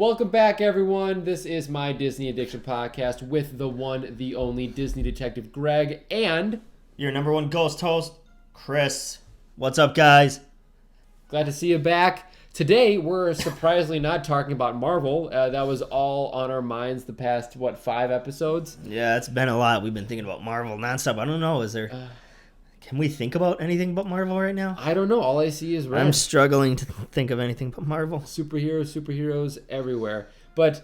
Welcome back, everyone. This is my Disney Addiction podcast with the one, the only Disney detective Greg and your number one ghost host, Chris. What's up, guys? Glad to see you back. Today, we're surprisingly not talking about Marvel. That was all on our minds the past, 5 episodes? Yeah, it's been a lot. We've been thinking about Marvel nonstop. I don't know. Is there... Can we think about anything but Marvel right now? I don't know. All I see is red. I'm struggling to think of anything but Marvel. Superheroes everywhere. But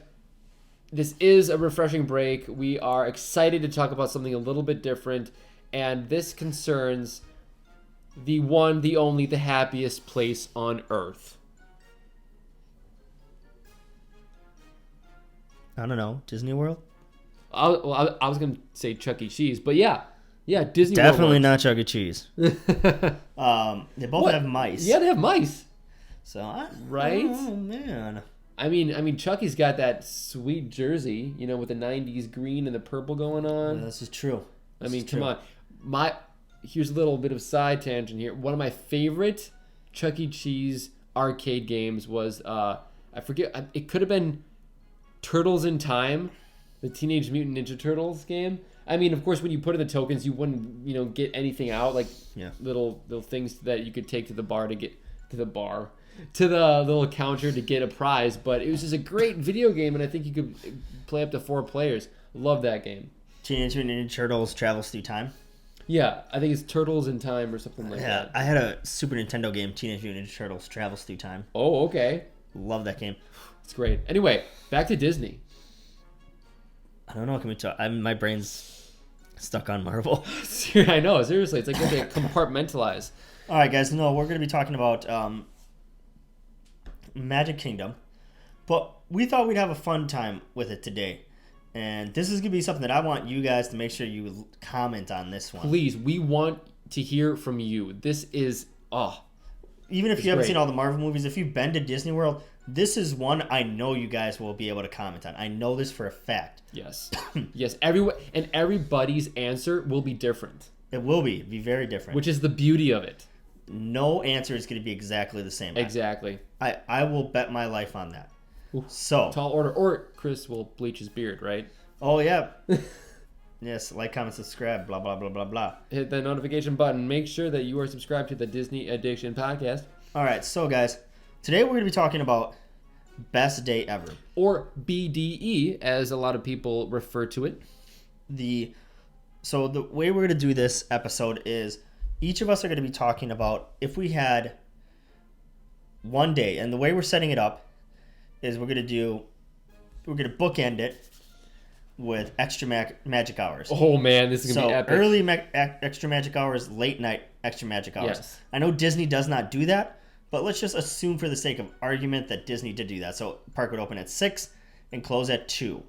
this is a refreshing break. We are excited to talk about something a little bit different. And this concerns the one, the only, the happiest place on Earth. I don't know. Disney World? I was going to say Chuck E. Cheese, but yeah, Disney Definitely World. not Chuck E. Cheese. They both have mice. Yeah, they have mice. Right? Oh, man. I mean, Chucky's got that sweet jersey, with the 90s green and the purple going on. Yeah, this is true. Come on. Here's a little bit of side tangent here. One of my favorite Chuck E. Cheese arcade games was, I forget, it could have been Turtles in Time, the Teenage Mutant Ninja Turtles game. I mean, of course, when you put in the tokens, you wouldn't, get anything out, like little things that you could take to the bar to get to the little counter to get a prize. But it was just a great video game, and I think you could play up to 4 players. Love that game. Teenage Mutant Ninja Turtles Travels Through Time. Yeah, I think it's Turtles in Time or something like that. Yeah, I had a Super Nintendo game, Teenage Mutant Ninja Turtles Travels Through Time. Oh, okay. Love that game. It's great. Anyway, back to Disney. I don't know. Can we talk? My brain's stuck on Marvel. I know. Seriously, it's like they compartmentalize. All right, guys. No, we're going to be talking about Magic Kingdom, but we thought we'd have a fun time with it today. And this is going to be something that I want you guys to make sure you comment on this one. Please, we want to hear from you. This is, even if you haven't seen all the Marvel movies, if you've been to Disney World, this is one I know you guys will be able to comment on. I know this for a fact. Yes. Yes. Everybody's answer will be different. It will be very different. Which is the beauty of it. No answer is going to be exactly the same. Exactly. I will bet my life on that. Ooh, so tall order. Or Chris will bleach his beard, right? Oh, yeah. Yes, like, comment, subscribe, blah, blah, blah, blah, blah. Hit the notification button. Make sure that you are subscribed to the Disney Addiction podcast. All right, so, guys, today we're going to be talking about best day ever. Or BDE, as a lot of people refer to it. So the way we're going to do this episode is each of us are going to be talking about if we had one day. And the way we're setting it up is we're going to bookend it with extra magic hours. Oh, man, this is going to be epic. Early extra magic hours, late night extra magic hours. Yes. I know Disney does not do that, but let's just assume for the sake of argument that Disney did do that. So park would open at 6 and close at 2.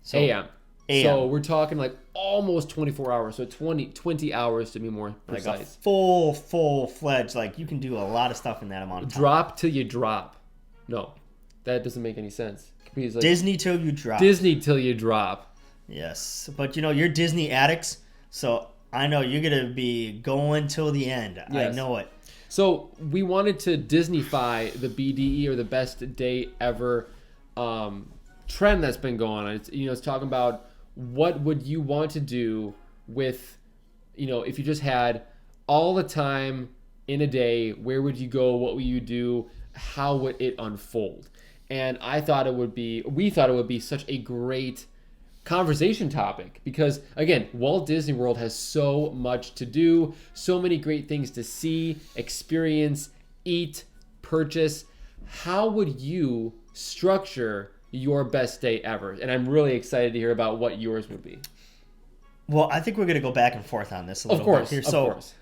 So, a.m. So we're talking like almost 24 hours. So 20 hours to be more precise. Like a full-fledged, like you can do a lot of stuff in that amount of time. Drop till you drop. No, that doesn't make any sense. Like Disney till you drop. Disney till you drop. Yes, but you're Disney addicts, so I know you're going to be going till the end. Yes. I know it. So we wanted to Disneyfy the BDE, or the best day ever trend that's been going on. It's talking about what would you want to do with, if you just had all the time in a day, where would you go? What would you do? How would it unfold? And we thought it would be such a great conversation topic because, again, Walt Disney World has so much to do, so many great things to see, experience, eat, purchase. How would you structure your best day ever? And I'm really excited to hear about what yours would be. Well, I think we're going to go back and forth on this a little bit here. Of course.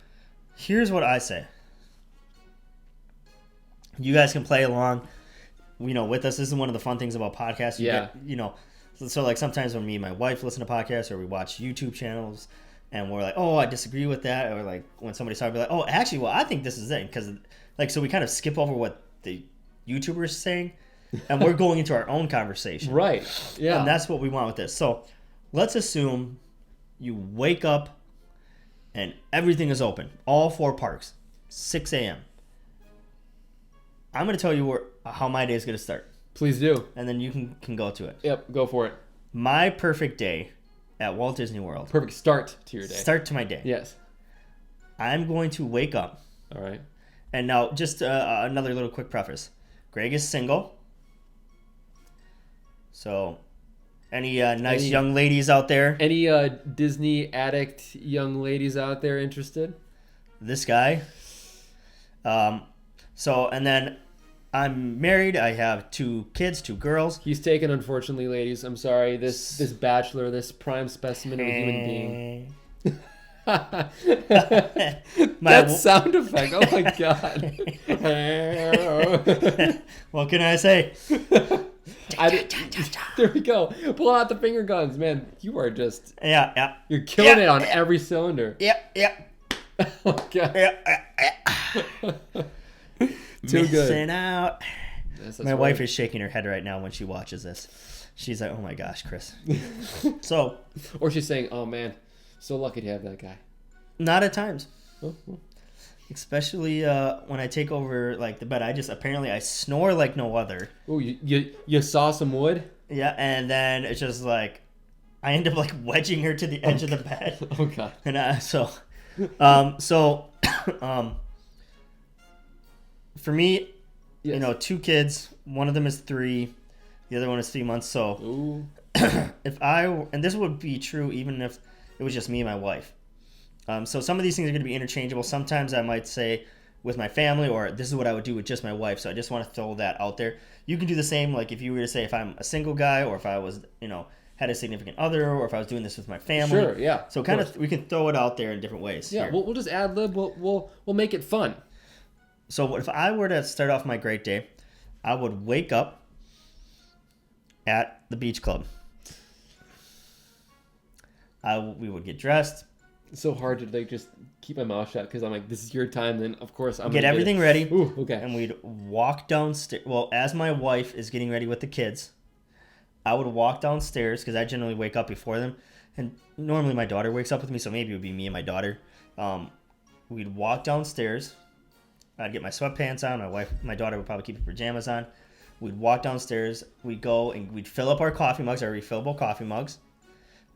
Here's what I say. You guys can play along, with us. This is one of the fun things about podcasts. So like sometimes when me and my wife listen to podcasts or we watch YouTube channels and we're like, oh, I disagree with that. Or like when somebody's talking, like, oh, actually, well, I think this is it. Because so we kind of skip over what the YouTuber is saying and we're going into our own conversation. Right. Yeah. And that's what we want with this. So let's assume you wake up and everything is open. All 4 parks, 6 a.m. I'm going to tell you how my day is going to start. Please do. and then you can go to it. Yep, go for it. My perfect day at Walt Disney World. Perfect start to your day. Start to my day. Yes. I'm going to wake up. All right. And now, just another little quick preface. Greg is single. So, any nice young ladies out there? Any Disney addict young ladies out there interested? This guy. And then I'm married. I have 2 kids, 2 girls. He's taken, unfortunately, ladies. I'm sorry. This bachelor, this prime specimen of a human being. That sound effect. Oh my god. What can I say? There we go. Pull out the finger guns, man. You are just you're killing it on every cylinder. Yep. Oh god. Too Missing good. out. Yes, My wife is shaking her head right now when she watches this. She's like, "Oh my gosh, Chris." So, or she's saying, "Oh man, so lucky to have that guy." Not at times. Oh. Especially when I take over like the bed. I snore like no other. Oh, you saw some wood? Yeah, and then it's just like I end up like wedging her to the edge of the bed. Oh god. And for me, yes. 2 kids. One of them is 3. The other one is 3 months. So Ooh. and this would be true even if it was just me and my wife. So some of these things are going to be interchangeable. Sometimes I might say with my family, or this is what I would do with just my wife. So I just want to throw that out there. You can do the same. Like if you were to say if I'm a single guy, or if I was, had a significant other, or if I was doing this with my family. Sure, yeah. So kind of we can throw it out there in different ways. Yeah, we'll just ad lib. We'll make it fun. So if I were to start off my great day, I would wake up at the beach club. We would get dressed. It's so hard to like just keep my mouth shut because I'm like, this is your time. Then of course I'm get everything ready. Ooh, okay. And we'd walk downstairs. Well, as my wife is getting ready with the kids, I would walk downstairs because I generally wake up before them. And normally my daughter wakes up with me, so maybe it would be me and my daughter. We'd walk downstairs. I'd get my sweatpants on. My daughter would probably keep her pajamas on. We'd walk downstairs. We'd go and we'd fill up our coffee mugs, our refillable coffee mugs.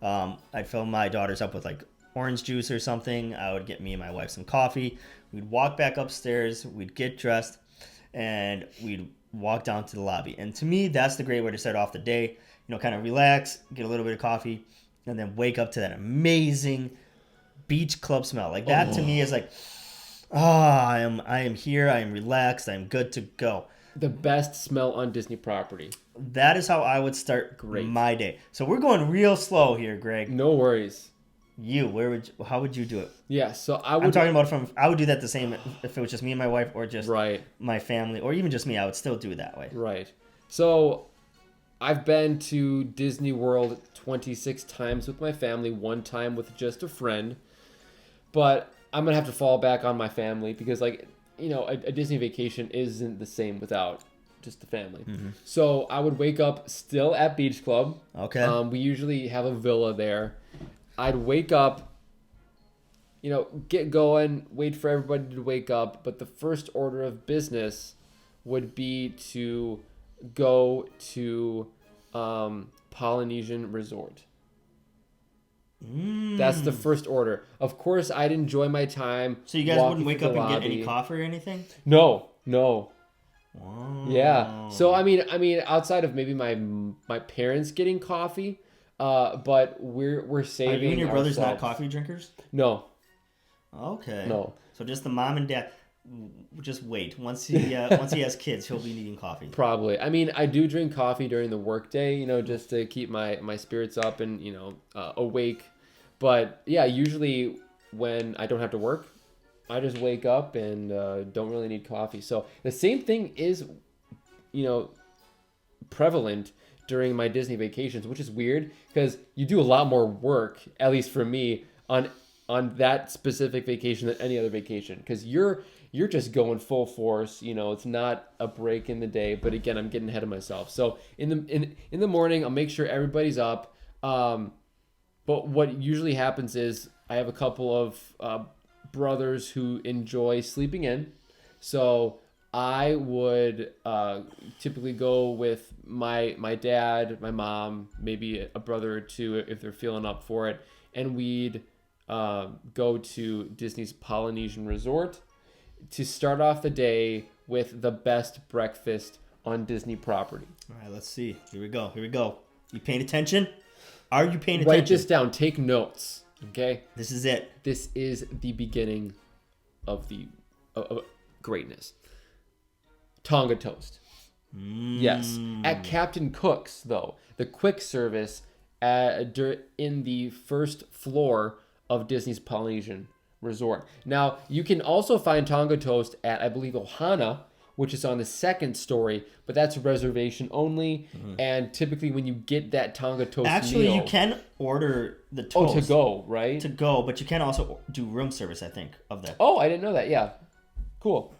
I'd fill my daughters up with like orange juice or something. I would get me and my wife some coffee. We'd walk back upstairs. We'd get dressed, and we'd walk down to the lobby. And to me, that's the great way to start off the day. Kind of relax, get a little bit of coffee, and then wake up to that amazing beach club smell. Like that to me is like, I am here. I am relaxed. I am good to go. The best smell on Disney property. That is how I would start my day. So we're going real slow here, Greg. No worries. How would you do it? Yeah, so I would do that the same if it was just me and my wife, or just my family, or even just me. I would still do it that way. Right. So I've been to Disney World 26 times with my family, 1 time with just a friend. But I'm going to have to fall back on my family because a Disney vacation isn't the same without just the family. Mm-hmm. So I would wake up still at Beach Club. Okay. We usually have a villa there. I'd wake up, get going, wait for everybody to wake up. But the first order of business would be to go to Polynesian Resort. That's the first order. Of course, I'd enjoy my time. So you guys wouldn't wake up and get any coffee or anything? No. Wow. Yeah. So I mean, outside of maybe my parents getting coffee, but we're saving. Are you and your brothers ourselves. not coffee drinkers? No. Okay. No. So just the mom and dad. Just wait. Once he has kids, he'll be needing coffee. Probably. I mean, I do drink coffee during the workday, just to keep my spirits up and awake. But yeah, usually when I don't have to work, I just wake up and don't really need coffee. So the same thing is, prevalent during my Disney vacations, which is weird because you do a lot more work, at least for me, on that specific vacation than any other vacation because you're just going full force. It's not a break in the day. But again, I'm getting ahead of myself. So in the morning, I'll make sure everybody's up. But what usually happens is I have a couple of brothers who enjoy sleeping in. So I would typically go with my dad, my mom, maybe a brother or two if they're feeling up for it, and we'd go to Disney's Polynesian Resort to start off the day with the best breakfast on Disney property. All right, let's see. Here we go. You paying attention? Are you paying attention? Write this down. Take notes. Okay. This is it. This is the beginning of the greatness. Tonga toast. Yes. At Captain Cook's, though, the quick service in the first floor of Disney's Polynesian Resort. Now, you can also find Tonga toast at, I believe, Ohana, which is on the second story, but that's reservation only. And typically when you get that Tonga toast Actually, meal, you can order the toast. to go, right? To go, but you can also do room service, I think, of that. Oh, I didn't know that. Yeah. Cool.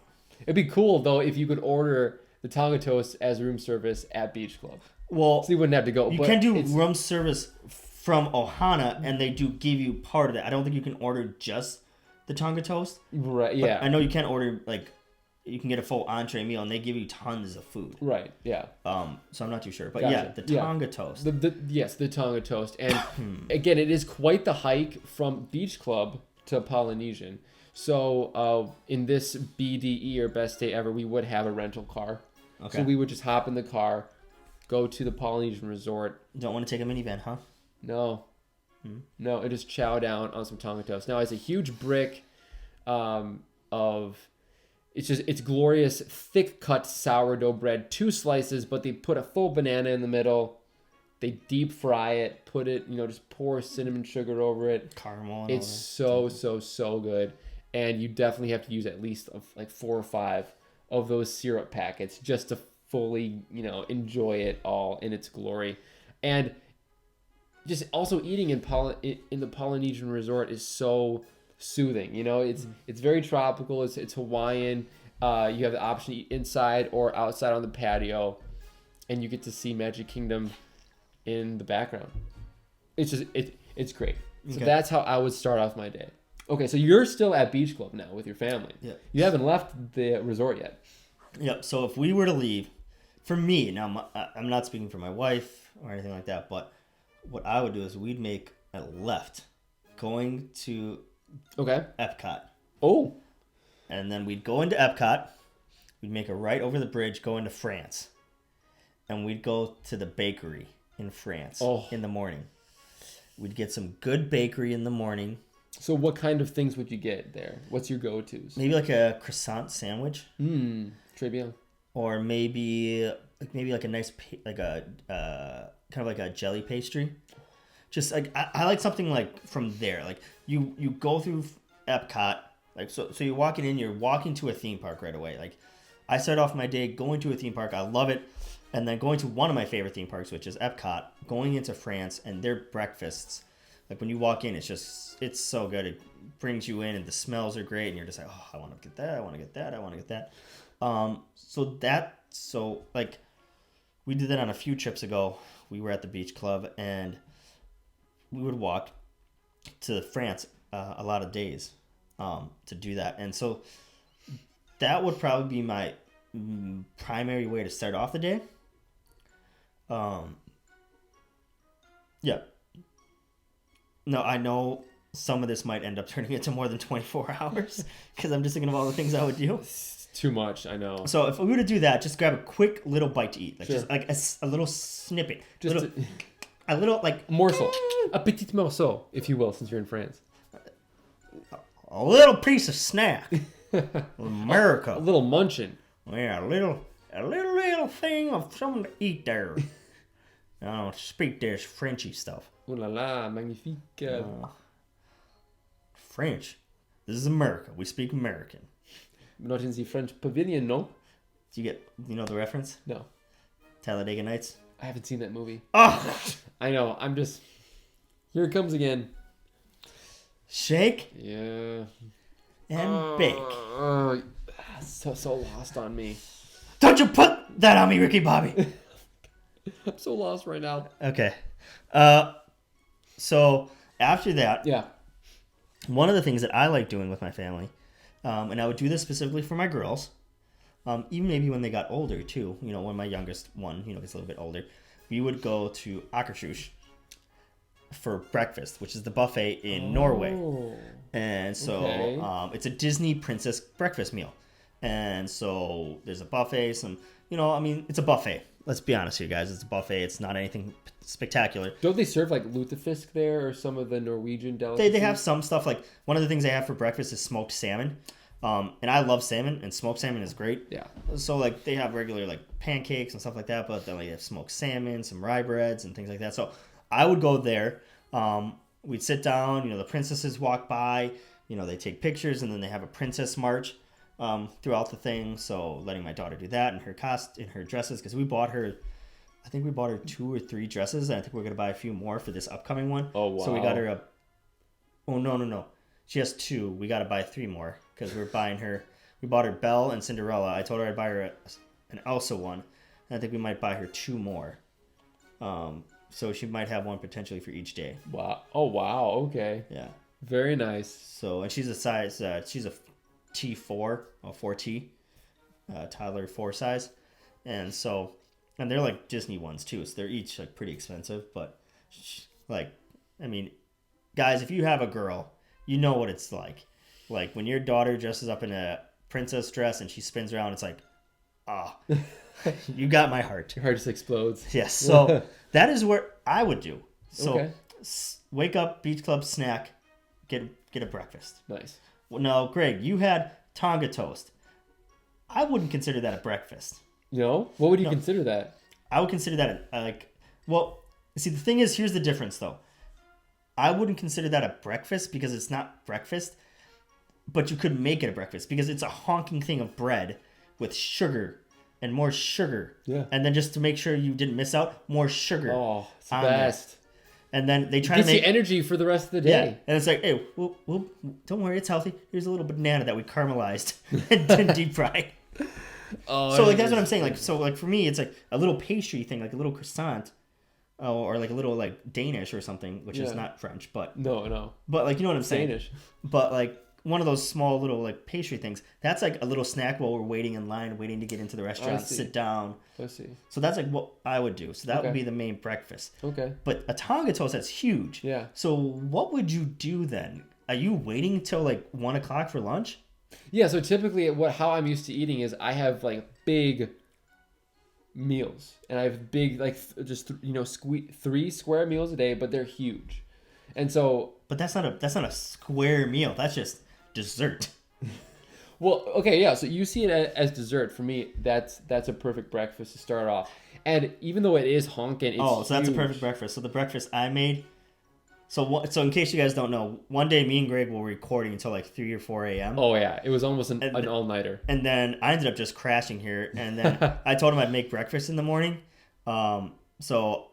It'd be cool, though, if you could order the Tonga toast as room service at Beach Club. Well, so you wouldn't have to go. You can do room service from Ohana, and they do give you part of that. I don't think you can order just the Tonga toast. Right, yeah. I know you can order, like, you can get a full entree meal, and they give you tons of food. Right, yeah. So I'm not too sure. But gotcha. The Tonga toast. Yes, the Tonga toast. And again, it is quite the hike from Beach Club to Polynesian. So in this BDE, or Best Day Ever, we would have a rental car. Okay. So we would just hop in the car, go to the Polynesian Resort. Don't want to take a minivan, huh? No. No, and just chow down on some Tonga toast. Now, it's a huge brick of... It's glorious, thick-cut sourdough bread, 2 slices, but they put a full banana in the middle. They deep fry it, put it, just pour cinnamon sugar over it. Caramel and it's so good. And you definitely have to use at least like 4 or 5 of those syrup packets just to fully, enjoy it all in its glory. And just also eating in the Polynesian Resort is so soothing. It's very tropical. It's Hawaiian. You have the option to eat inside or outside on the patio, and you get to see Magic Kingdom in the background. It's great. So that's how I would start off my day. Okay, so you're still at Beach Club now with your family. Yeah. You haven't left the resort yet. Yep. So if we were to leave, for me, now I'm not speaking for my wife or anything like that, but what I would do is we'd make a left going to Epcot. Oh. And then we'd go into Epcot. We'd make a right over the bridge, go into France. And we'd go to the bakery in France in the morning. We'd get some good bakery in the morning. So what kind of things would you get there? What's your go-tos? Maybe like a croissant sandwich. Très bien. Or maybe like a nice kind of like a jelly pastry. Just like I like something like from there. Like you go through Epcot, like so you're walking to a theme park right away. Like I start off my day going to a theme park. I love it. And then going to one of my favorite theme parks, which is Epcot, going into France, and their breakfasts. Like when you walk in, it's so good. It brings you in, and the smells are great, and you're just like, oh, I want to get that, I want to get that, I want to get that. So like we did that on a few trips ago. We were at the Beach Club, and we would walk to France a lot of days to do that. And so that would probably be my primary way to start off the day. Yeah. No, I know some of this might end up turning into more than 24 hours because I'm just thinking of all the things I would do. It's too much, I know. So if we were to do that, just grab a quick little bite to eat. Like just like a little snippet. Just a little like... morsel. A petit morceau, if you will, since you're in France. A little piece of snack. America. A little munchin'. Yeah, a little thing of something to eat there. I don't speak this Frenchy stuff. Oh la la, magnifique. French. This is America. We speak American. Not in the French pavilion, no? Do you know the reference? No. Talladega Nights? I haven't seen that movie. Oh! I know. I'm just... Here it comes again. Shake. Yeah. And bake. So lost on me. Don't you put that on me, Ricky Bobby. I'm so lost right now. Okay. So after that, one of the things that I like doing with my family, and I would do this specifically for my girls, even maybe when they got older too. When my youngest one, gets a little bit older, we would go to Akershus for breakfast, which is the buffet in Norway. And so it's a Disney princess breakfast meal. And so there's a buffet, it's a buffet. Let's be honest here, guys. It's a buffet. It's not anything spectacular. Don't they serve like lutefisk there or some of the Norwegian delicacies? They have some stuff. Like one of the things they have for breakfast is smoked salmon. And I love salmon, and smoked salmon is great. Yeah. So like they have regular like pancakes and stuff like that, but then they have smoked salmon, some rye breads and things like that. So I would go there. We'd sit down, the princesses walk by, they take pictures, and then they have a princess march throughout the thing. So letting my daughter do that in her dresses, because we bought her 2 or 3 dresses, and I think we're gonna buy a few more for this upcoming one. Oh wow! So we got her no, she has 2. We got to buy 3 more because we bought her Belle and Cinderella. I told her I'd buy her an Elsa one, and I think we might buy her 2 more. So she might have one potentially for each day. Wow. Oh, wow. Okay. Yeah. Very nice. So, and she's a size, she's a T4, or 4T, toddler 4 size. And they're like Disney ones too. So they're each like pretty expensive. But guys, if you have a girl, you know what it's like. Like when your daughter dresses up in a princess dress and she spins around, it's like, you got my heart. Your heart just explodes. Yes. So that is what I would do. So wake up, beach club snack, get a breakfast. Nice. Well, now, Greg, you had Tonga toast. I wouldn't consider that a breakfast. No? What would you consider that? I would consider that see, the thing is, here's the difference though. I wouldn't consider that a breakfast because it's not breakfast, but you could make it a breakfast because it's a honking thing of bread with sugar and more sugar. Yeah. And then just to make sure you didn't miss out, more sugar. Oh, it's the best. And then they try to make you energy for the rest of the day. Yeah. And it's like, hey, don't worry, it's healthy. Here's a little banana that we caramelized and deep fried. Oh, so that's what I'm saying. For me, it's like a little pastry thing, like a little croissant, or like a little like Danish or something, which is not French, but no. But you know what I'm saying? Danish. But one of those small little pastry things. That's like a little snack while we're waiting in line, waiting to get into the restaurant, sit down. I see. So that's what I would do. So that would be the main breakfast. Okay. But a Tonga toast, that's huge. Yeah. So what would you do then? Are you waiting till 1 o'clock for lunch? Yeah. So typically, how I'm used to eating is I have big meals, and I have big 3 square meals a day, but they're huge, and so. But that's not a square meal. That's just dessert. Well, okay, yeah. So you see it as dessert. For me, that's a perfect breakfast to start off. And even though it is honking, it's that's a perfect breakfast. So the breakfast I made. So in case you guys don't know, one day me and Greg were recording until 3 or 4 a.m. Oh yeah, it was almost an all-nighter. And then I ended up just crashing here. And then I told him I'd make breakfast in the morning. So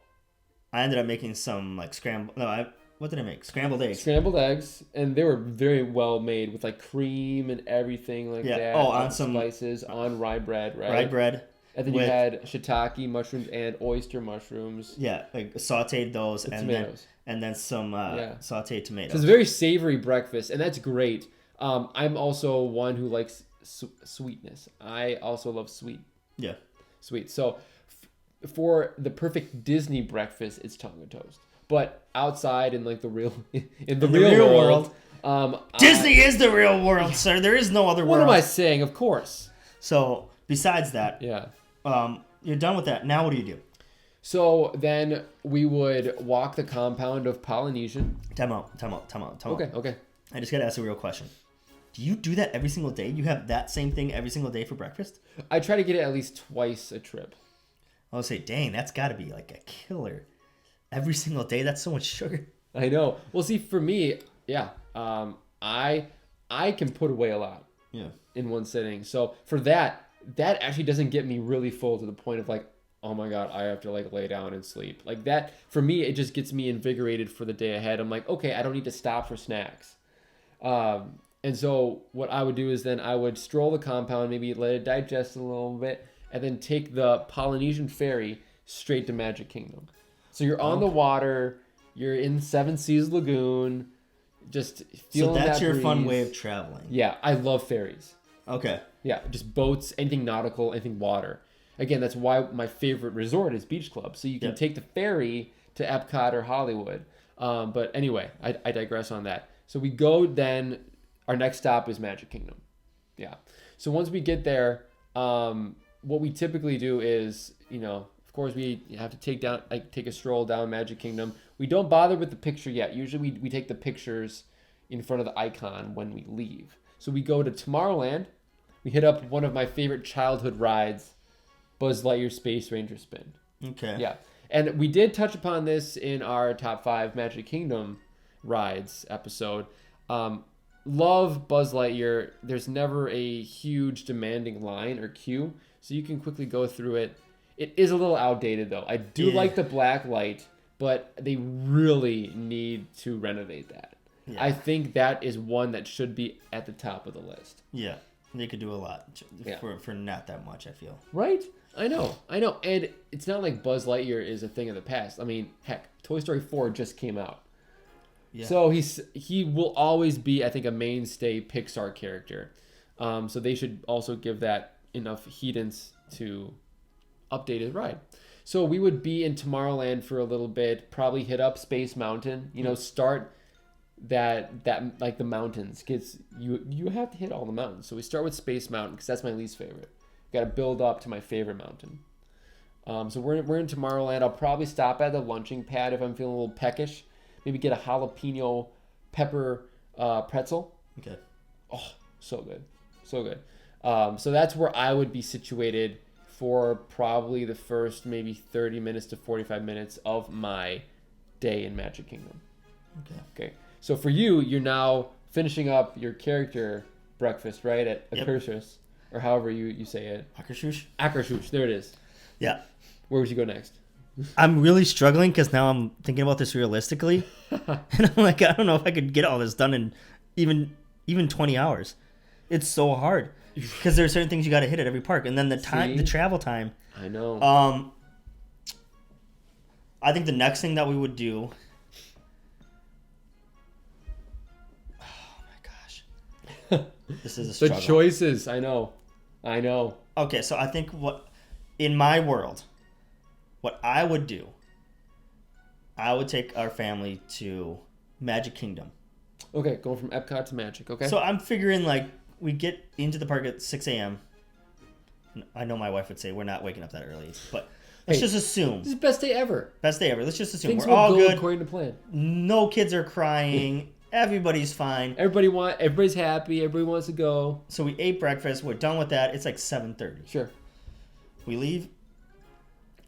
I ended up making some scrambled. No, what did I make? Scrambled eggs. Scrambled eggs, and they were very well made with cream and everything that. Oh, on some spices, on rye bread, right? Rye bread. And then you had shiitake mushrooms and oyster mushrooms. Yeah, sauteed those, and tomatoes. Then some sauteed tomatoes. So it's a very savory breakfast, and that's great. I'm also one who likes sweetness. I also love sweet. Yeah. Sweet. So for the perfect Disney breakfast, it's Tonga toast. But outside in the real world, Disney is the real world, sir. There is no other world. What am I saying? Of course. So besides that, you're done with that. Now what do you do? So then we would walk the compound of Polynesian. Time out. Okay. I just got to ask a real question. Do you do that every single day? You have that same thing every single day for breakfast? I try to get it at least twice a trip. I would say, dang, that's got to be a killer. Every single day, that's so much sugar. I know. Well, see, for me, I can put away a lot in one sitting. So for that actually doesn't get me really full to the point of oh my God, I have to lay down and sleep. That, for me, it just gets me invigorated for the day ahead. I'm okay, I don't need to stop for snacks. And so what I would do is then I would stroll the compound, maybe let it digest a little bit, and then take the Polynesian ferry straight to Magic Kingdom. So you're on the water, you're in Seven Seas Lagoon, just feeling that breeze. So that's your fun way of traveling. Yeah, I love ferries. Okay. Yeah, just boats, anything nautical, anything water. Again, that's why my favorite resort is Beach Club. So you can take the ferry to Epcot or Hollywood. But anyway, I digress on that. So we go then, our next stop is Magic Kingdom. Yeah. So once we get there, what we typically do is, of course we have to take a stroll down Magic Kingdom. We don't bother with the picture yet. Usually we take the pictures in front of the icon when we leave. So we go to Tomorrowland. We hit up one of my favorite childhood rides, Buzz Lightyear Space Ranger Spin. Okay. Yeah. And we did touch upon this in our top 5 Magic Kingdom rides episode. Love Buzz Lightyear. There's never a huge demanding line or queue, so you can quickly go through it. It is a little outdated, though. I do like the black light, but they really need to renovate that. Yeah. I think that is one that should be at the top of the list. Yeah. They could do a lot for not that much, I feel. Right? I know. And it's not like Buzz Lightyear is a thing of the past. I mean, heck, Toy Story 4 just came out. Yeah. So he will always be, I think, a mainstay Pixar character. So they should also give that enough heedance to update his ride. So we would be in Tomorrowland for a little bit, probably hit up Space Mountain, start that like the mountains, because you have to hit all the mountains. So we start with Space Mountain because that's my least favorite. Got to build up to my favorite mountain. So we're in Tomorrowland. I'll probably stop at the lunching pad if I'm feeling a little peckish. Maybe get a jalapeno pepper pretzel. Okay. Oh, so good. So good. So that's where I would be situated for probably the first maybe 30 minutes to 45 minutes of my day in Magic Kingdom. Okay. So for you, you're now finishing up your character breakfast, right? At Akershus, or however you say it. Akershus. There it is. Yeah. Where would you go next? I'm really struggling because now I'm thinking about this realistically. And I'm like, I don't know if I could get all this done in even 20 hours. It's so hard because there are certain things you got to hit at every park. And then the travel time. I know. I think the next thing that we would do... This is a struggle. The choices, I know. Okay, so I think in my world, what I would do, I would take our family to Magic Kingdom. Okay, going from Epcot to Magic, okay. So I'm figuring like we get into the park at 6 a.m. I know my wife would say we're not waking up that early, but let's just assume. This is the best day ever. Best day ever. Let's just assume Things we're all good. According to plan. No kids are crying. Everybody's fine. Everybody's happy. Everybody wants to go. So we ate breakfast. We're done with that. It's like 7:30. Sure. We leave,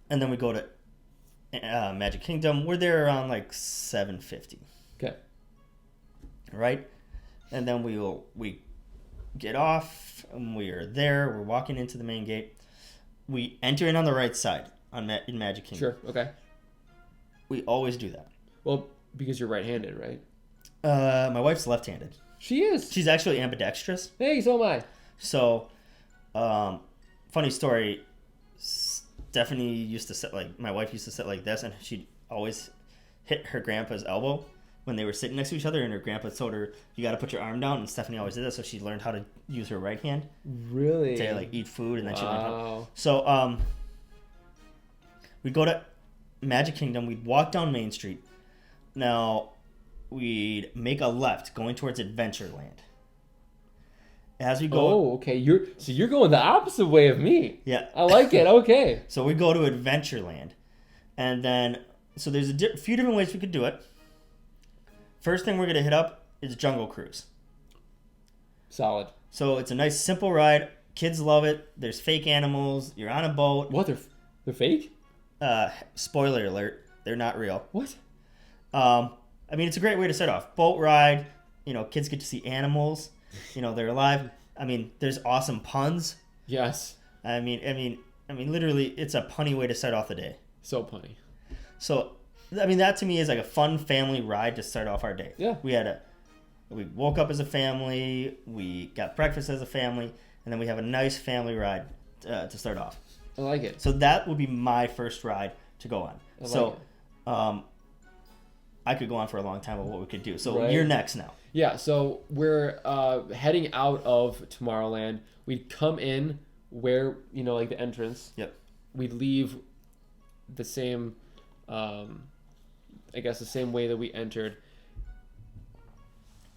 and then we go to Magic Kingdom. We're there around like 7:50. Okay. Right, and then we get off, and we are there. We're walking into the main gate. We enter in on the right side in Magic Kingdom. Sure. Okay. We always do that. Well, because you're right-handed, right? My wife's left-handed. She is. She's actually ambidextrous. Hey, so am I. So, funny story. Stephanie used to sit my wife used to sit like this, and she'd always hit her grandpa's elbow when they were sitting next to each other, and her grandpa told her, you got to put your arm down, and Stephanie always did that, so she learned how to use her right hand. Really? To like eat food, and then she learned how. So, we'd go to Magic Kingdom. We'd walk down Main Street. Now, we'd make a left going towards Adventureland. As we go... Oh, okay. You're going the opposite way of me. Yeah. I like it. Okay. So we go to Adventureland. And then... So there's a few different ways we could do it. First thing we're going to hit up is Jungle Cruise. Solid. So it's a nice, simple ride. Kids love it. There's fake animals. You're on a boat. What? They're fake? Spoiler alert. They're not real. What? I mean, it's a great way to start off. Boat ride. Kids get to see animals. They're alive. I mean, there's awesome puns. Yes. I mean, literally, it's a punny way to start off the day. So punny. So, I mean, that to me is like a fun family ride to start off our day. Yeah. We woke up as a family. We got breakfast as a family, and then we have a nice family ride to start off. I like it. So that would be my first ride to go on. I could go on for a long time about what we could do. So Right. you're next now. Yeah, so we're heading out of Tomorrowland. We'd come in where, like the entrance. Yep. We'd leave the same, I guess the same way that we entered.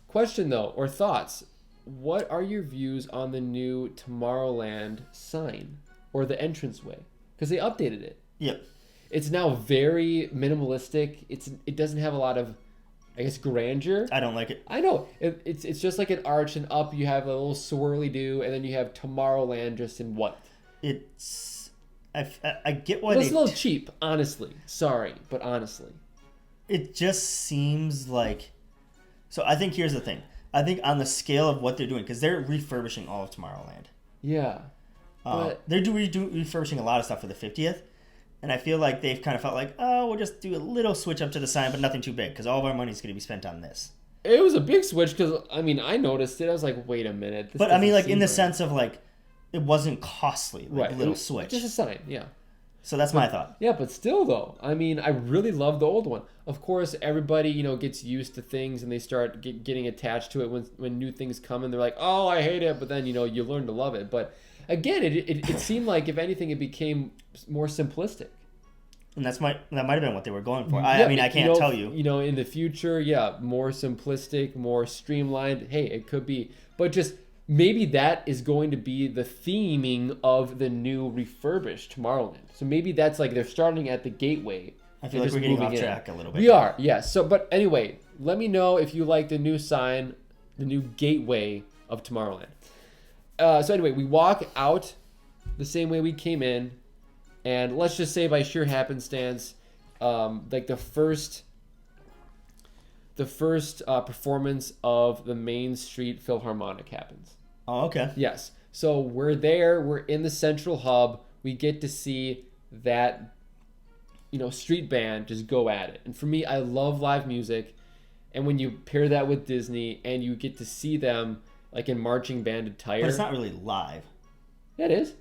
Question though, or thoughts. What are your views on the new Tomorrowland sign or the entranceway? Because they updated it. Yep. It's now very minimalistic. It doesn't have a lot of, I guess, grandeur. I don't like it. I know. It's just like an arch, and up you have a little swirly do, and then you have Tomorrowland just in white. It's I get why It's a little cheap, honestly. Sorry, but honestly. It just seems like. So I think here's the thing. I think on the scale of what they're doing, because they're refurbishing all of Tomorrowland. Yeah. But They're refurbishing a lot of stuff for the 50th. And I feel like they've kind of felt like, oh, we'll just do a little switch up to the sign, but nothing too big, because all of our money is going to be spent on this. it was a big switch because, I noticed it. I was like, wait a minute. But I mean, like, in the sense of, like, it wasn't costly, like, right. little switch. Just a sign, yeah. So that's my thought. Yeah, but still, though, I really love the old one. Of course, everybody, gets used to things and they start getting attached to it when new things come and they're like, oh, I hate it. But then, you learn to love it. But again, it seemed like, if anything, it became more simplistic. And that might have been what they were going for. I can't tell you. In the future, yeah, more simplistic, more streamlined. Hey, it could be. But just maybe that is going to be the theming of the new refurbished Tomorrowland. So maybe that's like they're starting at the gateway. I feel like we're getting off track a little bit. We are, yes. So, but anyway, let me know if you like the new sign, the new gateway of Tomorrowland. So anyway, we walk out the same way we came in, and let's just say by sheer happenstance, like the first performance of the Main Street Philharmonic happens. Oh, okay. Yes. So we're there. We're in the central hub. We get to see that, street band just go at it. And for me, I love live music. And when you pair that with Disney and you get to see them like in marching band attire. But it's not really live. Yeah, it is.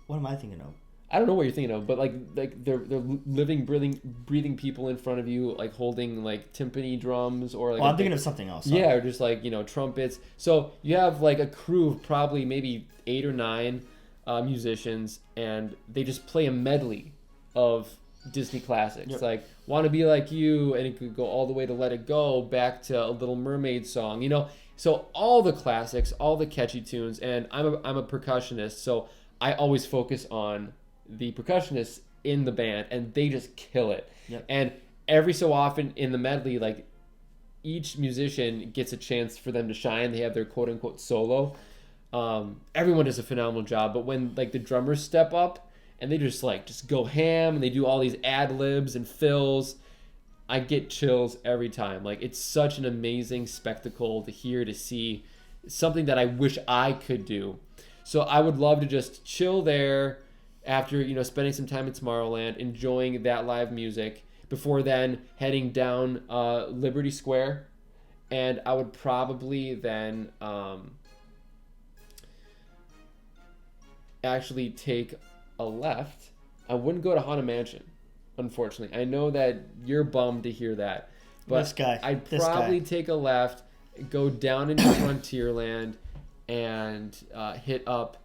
What am I thinking of? I don't know what you're thinking of, but like they're living, breathing people in front of you, like holding like timpani drums or like. Well, I'm thinking of something else. Yeah, or just like trumpets. So you have like a crew of probably maybe 8 or 9 musicians, and they just play a medley of Disney classics, Yep. like "Want to Be Like You," and it could go all the way to "Let It Go," back to a Little Mermaid song. So all the classics, all the catchy tunes, and I'm a percussionist, so I always focus on the percussionists in the band, and they just kill it. Yep. And every so often in the medley, like each musician gets a chance for them to shine. They have their quote unquote solo. Everyone does a phenomenal job, but when like the drummers step up and they just go ham and they do all these ad libs and fills, I get chills every time. Like, it's such an amazing spectacle to hear, to see, something that I wish I could do. So I would love to just chill there after, spending some time in Tomorrowland, enjoying that live music, before then heading down Liberty Square. And I would probably then actually take a left. I wouldn't go to Haunted Mansion, unfortunately. I know that you're bummed to hear that. But I'd probably take a left, go down into Frontierland, and hit up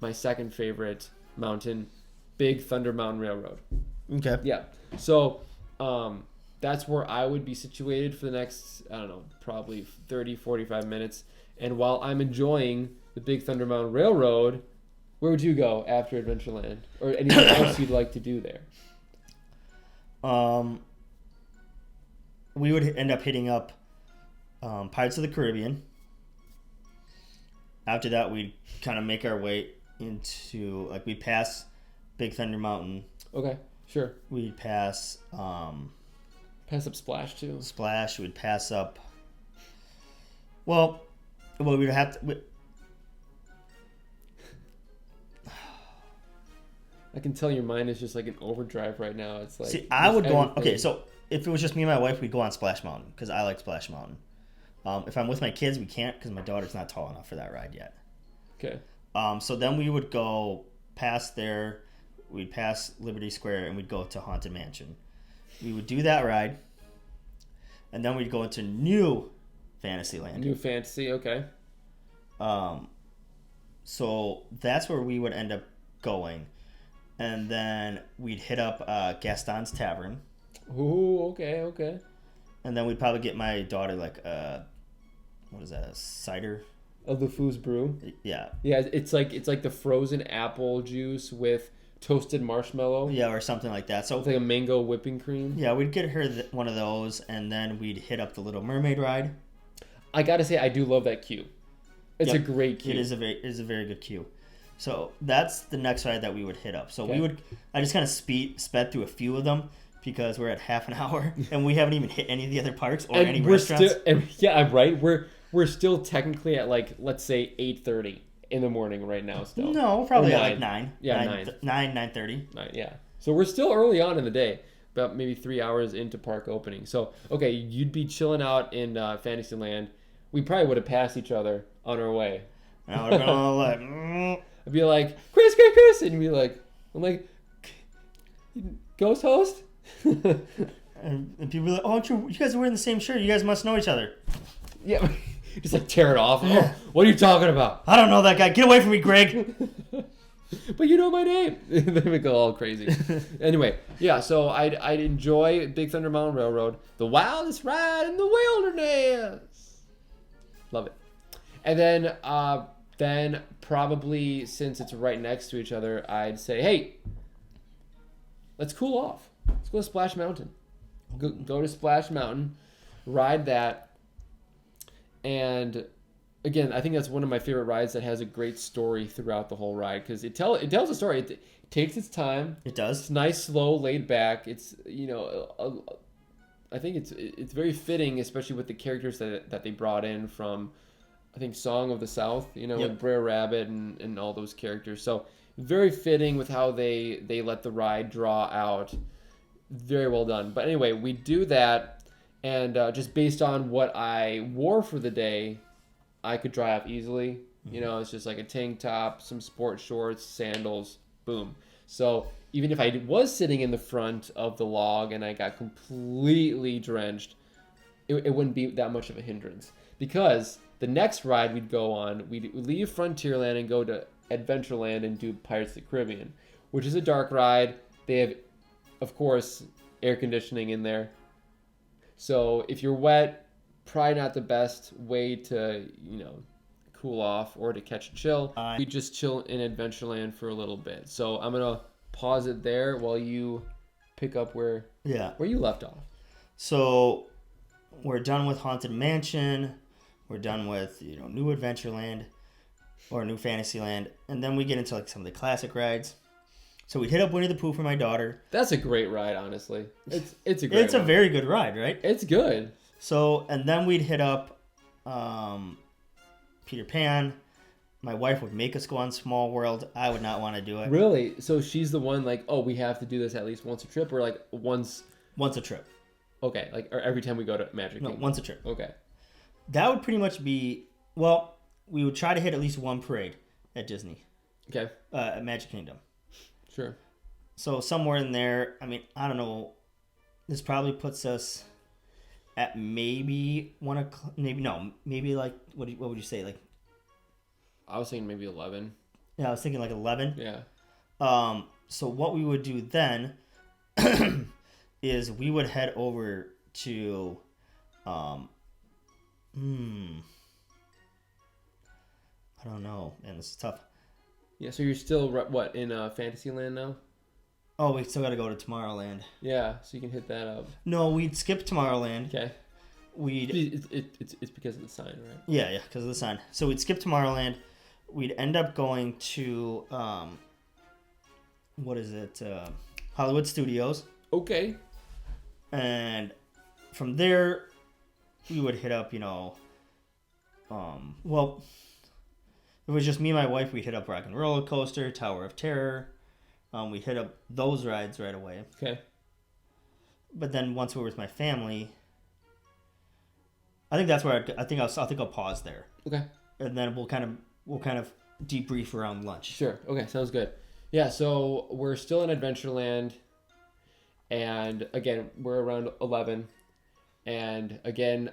my second favorite mountain, Big Thunder Mountain Railroad. Okay. Yeah. So that's where I would be situated for the next, I don't know, probably 30, 45 minutes. And while I'm enjoying the Big Thunder Mountain Railroad, where would you go after Adventureland? Or anything else you'd like to do there? We would end up hitting up Pirates of the Caribbean. After that, we'd kind of make our way into, like, we'd pass Big Thunder Mountain. Okay, sure. We'd pass Pass up Splash too. Splash. We'd pass up. Well, we'd have to. I can tell your mind is just like an overdrive right now. It's like, see, I would go on. Okay, so if it was just me and my wife, we'd go on Splash Mountain because I like Splash Mountain. If I'm with my kids, we can't because my daughter's not tall enough for that ride yet. Okay. So then we would go past there. We'd pass Liberty Square and we'd go to Haunted Mansion. We would do that ride, and then we'd go into New Fantasyland. New Fantasy, okay. So that's where we would end up going, and then we'd hit up Gaston's Tavern. Ooh, okay. And then we'd probably get my daughter like what is that? A cider? A LeFou's brew. Yeah. Yeah, it's like the frozen apple juice with toasted marshmallow. Yeah, or something like that. So it's like a mango whipping cream. Yeah, we'd get her one of those, and then we'd hit up the Little Mermaid ride. I gotta say, I do love that queue. It's a great queue. It is a very good queue. So that's the next ride that we would hit up. So I just kind of sped through a few of them because we're at half an hour and we haven't even hit any of the other parks or any restaurants. I'm right. We're still technically at like, let's say 8:30 in the morning right now still. No, probably at like 9. Yeah, 9:30. 9, yeah. So we're still early on in the day, about maybe 3 hours into park opening. So, okay, you'd be chilling out in Fantasyland. We probably would have passed each other on our way. And I would have been all like, I'd be like, Chris, and you'd be like, I'm like, ghost host? and people be like, oh, you guys are wearing the same shirt. You guys must know each other. Yeah, just like tear it off. Oh, what are you talking about? I don't know that guy. Get away from me, Greg. But you know my name. They would go all crazy. Anyway, yeah, so I'd enjoy Big Thunder Mountain Railroad, the wildest ride in the wilderness. Love it. And then probably, since it's right next to each other, I'd say, hey, let's cool off. Let's go to Splash Mountain. Go to Splash Mountain, ride that. And again, I think that's one of my favorite rides that has a great story throughout the whole ride because it tells a story. It takes its time. It does. It's nice, slow, laid back. It's, I think it's very fitting, especially with the characters that they brought in from, I think, Song of the South, with Brer Rabbit and all those characters. So very fitting with how they let the ride draw out. Very well done. But anyway, we do that, and just based on what I wore for the day, I could dry off easily. It's just like a tank top, some sport shorts, sandals, boom. So even if I was sitting in the front of the log and I got completely drenched, it wouldn't be that much of a hindrance. Because the next ride we'd go on, we'd leave Frontierland and go to Adventureland and do Pirates of the Caribbean, which is a dark ride. They have, of course, air conditioning in there. So if you're wet, probably not the best way to, cool off or to catch a chill. We just chill in Adventureland for a little bit. So I'm going to pause it there while you pick up where you left off. So we're done with Haunted Mansion. We're done with, New Adventureland or New Fantasyland. And then we get into like some of the classic rides. So we'd hit up Winnie the Pooh for my daughter. That's a great ride, honestly. It's a very good ride, right? It's good. So, and then we'd hit up Peter Pan. My wife would make us go on Small World. I would not want to do it. Really? So she's the one like, oh, we have to do this at least once a trip, or like once a trip. Okay, like or every time we go to Magic Kingdom. No, once a trip. Okay. That would pretty much be, well, we would try to hit at least one parade at Disney. Okay. At Magic Kingdom. Sure. So somewhere in there, I mean, I don't know. This probably puts us at maybe 1 o'clock. Maybe like what would you say? Like, I was thinking maybe 11. Yeah, I was thinking like 11. Yeah. So what we would do then is we would head over to, I don't know, man. This is tough. Yeah. So you're still what in Fantasyland now? Oh, we still got to go to Tomorrowland. Yeah, so you can hit that up. No, we'd skip Tomorrowland. Okay. It's because of the sign, right? Yeah, because of the sign. So we'd skip Tomorrowland. We'd end up going to what is it? Hollywood Studios. Okay. And from there, we would hit up, well, if it was just me and my wife, we'd hit up Rock and Roller Coaster, Tower of Terror. We hit up those rides right away. Okay. But then once we were with my family, I think that's where I think I'll pause there. Okay. And then we'll kind of debrief around lunch. Sure. Okay. Sounds good. Yeah. So we're still in Adventureland. And again, we're around 11. And again,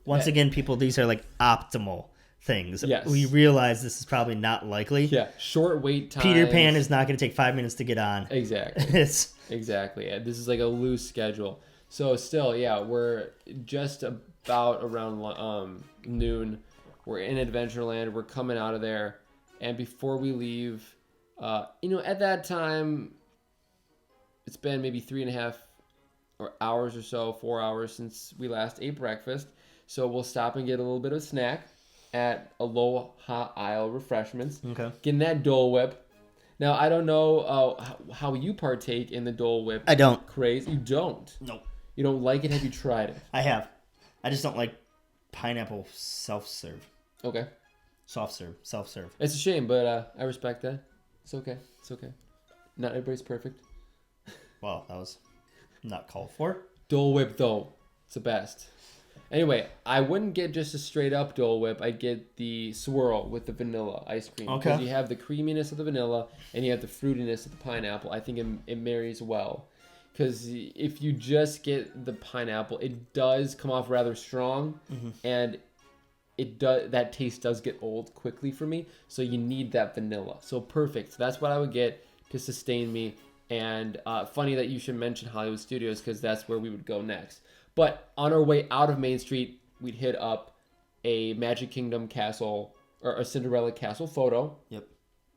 once again, people, these are like optimal things. Yes. We realize this is probably not likely. yeah, short wait time. Peter Pan is not going to take 5 minutes to get on. Exactly. It's Exactly. Yeah, this is like a loose schedule. So still, yeah, we're just about around noon. We're in Adventureland. We're coming out of there. And before we leave, at that time, it's been maybe 3.5 hours or so, 4 hours since we last ate breakfast. So we'll stop and get a little bit of a snack at Aloha Isle Refreshments. okay. Getting that Dole Whip. Now, I don't know how you partake in the Dole Whip I don't. craze. You don't? Nope. You don't like it? Have you tried it? I have. I just don't like pineapple self-serve. Okay. Self-serve. It's a shame, but I respect that. It's okay. It's okay. Not everybody's perfect. Well, that was not called for. Dole Whip, though. It's the best. Anyway, I wouldn't get just a straight up Dole Whip. I'd get the swirl with the vanilla ice cream. Okay. Because you have the creaminess of the vanilla and you have the fruitiness of the pineapple. I think it marries well. Because if you just get the pineapple, it does come off rather strong. Mm-hmm. And that taste does get old quickly for me. So you need that vanilla. So perfect. So that's what I would get to sustain me. And funny that you should mention Hollywood Studios because that's where we would go next. But on our way out of Main Street, we'd hit up a Magic Kingdom castle or a Cinderella castle photo. Yep.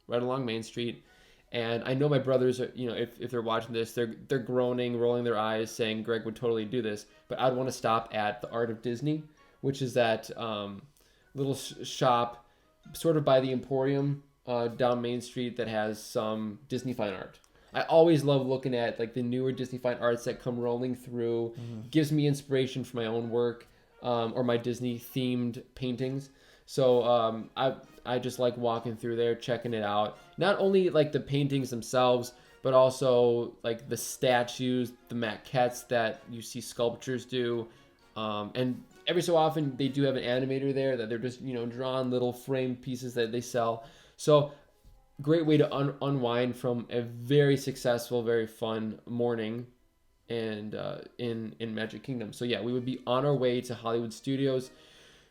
Right along Main Street. And I know my brothers are, if they're watching this, they're groaning, rolling their eyes, saying Greg would totally do this. But I'd want to stop at the Art of Disney, which is that little shop sort of by the Emporium down Main Street that has some Disney fine art. I always love looking at like the newer Disney fine arts that come rolling through. Mm-hmm. Gives me inspiration for my own work or my Disney themed paintings. So I just like walking through there, checking it out. Not only like the paintings themselves, but also like the statues, the maquettes that you see sculptures do. And every so often they do have an animator there that they're just, drawing little framed pieces that they sell. So great way to unwind from a very successful, very fun morning and in Magic Kingdom. So yeah, we would be on our way to Hollywood Studios.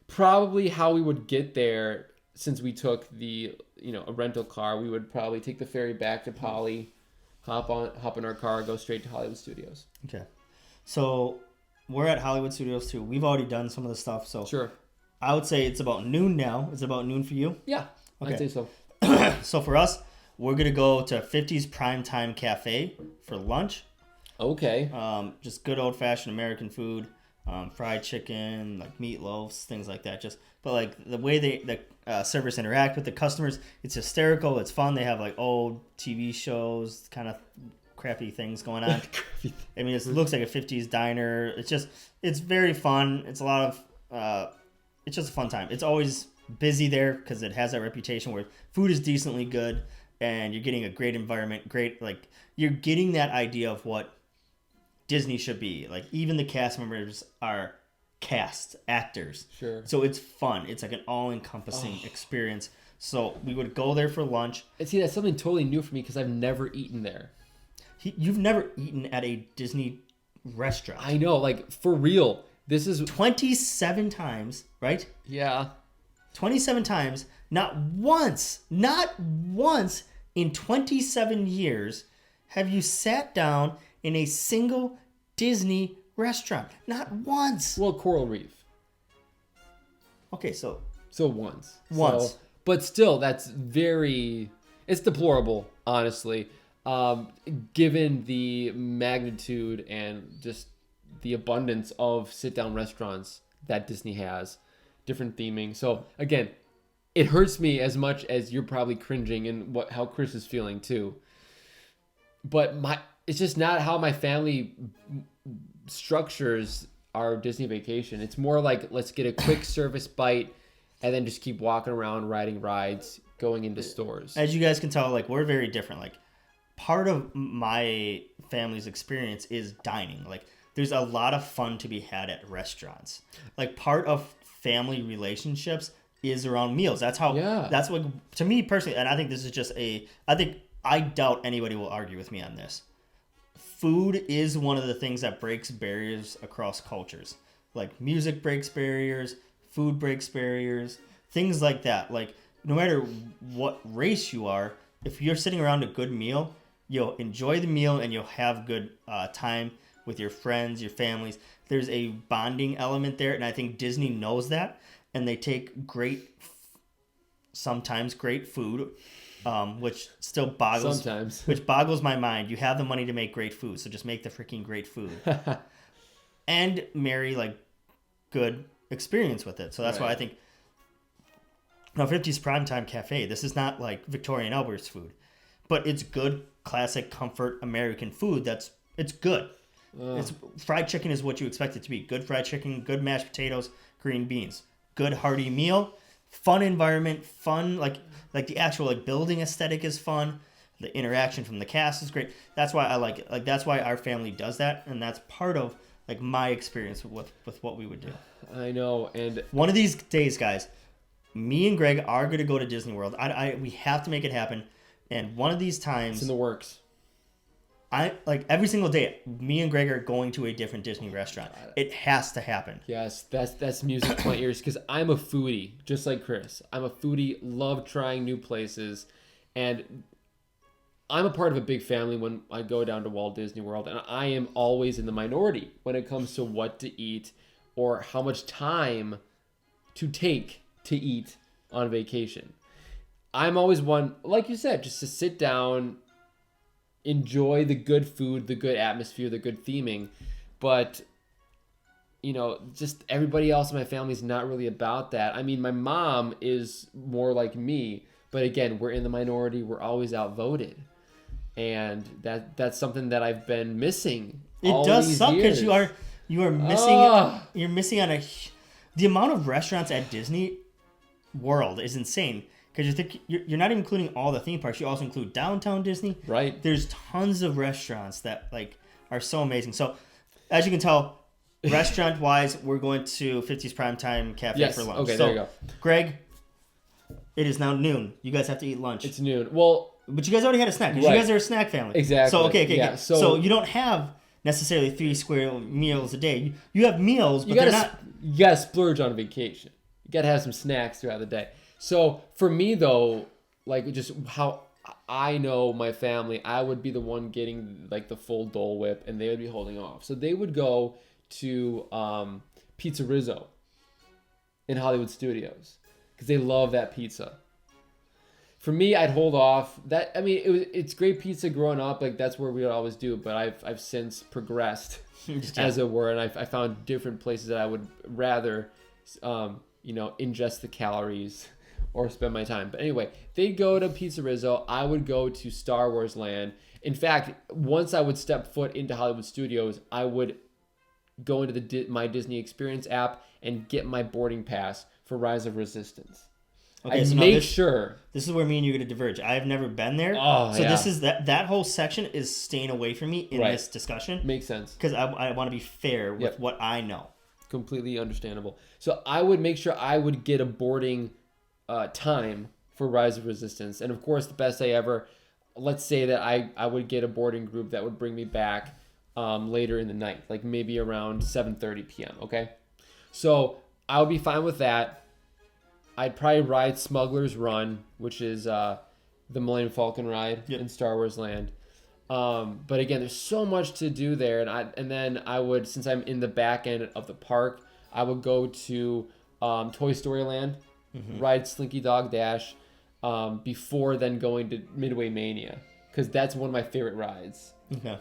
Probably how we would get there, since we took the a rental car, we would probably take the ferry back to Poly, hop in our car, go straight to Hollywood Studios. Okay, so we're at Hollywood Studios too. We've already done some of the stuff, so sure. I would say it's about noon now. It's about noon for you. Yeah, okay. I'd say so. So for us, we're gonna go to 50's Primetime Cafe for lunch. Okay. Just good old fashioned American food, fried chicken, like meatloaves, things like that. But like the way the servers interact with the customers, it's hysterical. It's fun. They have like old TV shows, kind of crappy things going on. I mean, it looks like a 50's diner. It's very fun. It's a lot of, it's just a fun time. It's always busy there because it has that reputation where food is decently good and you're getting a great environment, you're getting that idea of what Disney should be. Like even the cast members are actors. Sure. So it's fun. It's like an all-encompassing experience. So we would go there for lunch. And see, that's something totally new for me because I've never eaten there. You've never eaten at a Disney restaurant. I know, like for real. This is 27 times, right? Yeah. 27 times. Not once in 27 years have you sat down in a single Disney restaurant. Not once. Well, Coral Reef. Okay, so once. Once. But still, it's deplorable, honestly. Given the magnitude and just the abundance of sit-down restaurants that Disney has, different theming. So again, it hurts me as much as you're probably cringing and how Chris is feeling too. But it's just not how my family structures our Disney vacation. It's more like let's get a quick service bite and then just keep walking around, riding rides, going into stores. As you guys can tell, like we're very different. Like part of my family's experience is dining. Like there's a lot of fun to be had at restaurants. Like part of family relationships is around meals. That's what, to me personally, and I think this is I doubt anybody will argue with me on this. food is one of the things that breaks barriers across cultures. Like music breaks barriers, food breaks barriers, things like that. Like no matter what race you are, if you're sitting around a good meal, you'll enjoy the meal and you'll have good time with your friends, your families. There's a bonding element there, and I think Disney knows that, and they take sometimes great food, which still boggles my mind. You have the money to make great food, so just make the freaking great food, and marry like good experience with it. So that's why I think now 50's Primetime Cafe. This is not like Victoria and Albert's food, but it's good, classic, comfort American food. It's good. It's fried chicken is what you expect it to be. Good fried chicken, good mashed potatoes, green beans, good hearty meal, fun environment, fun like the actual like building aesthetic is fun. The interaction from the cast is great. That's why I like it. Like that's why our family does that, and that's part of like my experience with what we would do. I know, and one of these days, guys, me and Greg are going to go to Disney World. We have to make it happen, and one of these times, it's in the works. I like every single day. Me and Greg are going to a different Disney restaurant. It has to happen. Yes, that's music to my ears because I'm a foodie, just like Chris. I'm a foodie, love trying new places, and I'm a part of a big family when I go down to Walt Disney World, and I am always in the minority when it comes to what to eat or how much time to take to eat on vacation. I'm always one, like you said, just to sit down, enjoy the good food, the good atmosphere, the good theming, but just everybody else in my family is not really about that. I mean, my mom is more like me, but again, we're in the minority. We're always outvoted, and that's something that I've been missing. It does suck because you are missing. You're missing on the amount of restaurants at Disney World is insane. Because you're not even including all the theme parks. You also include Downtown Disney. Right. There's tons of restaurants that like are so amazing. So, as you can tell, restaurant-wise, we're going to 50's Primetime Cafe for lunch. Okay, there you go. Greg, it is now noon. You guys have to eat lunch. It's noon. Well, but you guys already had a snack. Because you guys are a snack family. Exactly. So, okay. Yeah, so you don't have necessarily 3 square meals a day. You have meals, but they're not... You got to splurge on vacation. You got to have some snacks throughout the day. So for me though, like just how I know my family, I would be the one getting like the full Dole Whip, and they would be holding off. So they would go to Pizza Rizzo in Hollywood Studios because they love that pizza. For me, I'd hold off. That I mean, it's great pizza growing up. Like that's where we would always do. But I've since progressed, as it were, and I found different places that I would rather, ingest the calories or spend my time. But anyway, they'd go to Pizza Rizzo. I would go to Star Wars Land. In fact, once I would step foot into Hollywood Studios, I would go into my Disney Experience app and get my boarding pass for Rise of Resistance. Okay, so this is where me and you are going to diverge. I've never been there. This is that whole section is staying away from me in this discussion. Makes sense. Because I want to be fair with what I know. Completely understandable. So I would make sure I would get a boarding time for Rise of Resistance. And of course, the best day ever, let's say that I would get a boarding group that would bring me back later in the night, like maybe around 7:30 p.m. Okay, so I would be fine with that. I'd probably ride Smuggler's Run, which is the Millennium Falcon ride in Star Wars Land. But again, there's so much to do there, and then I would, since I'm in the back end of the park, I would go to Toy Story Land, ride Slinky Dog Dash, before then going to Midway Mania, because that's one of my favorite rides. Okay.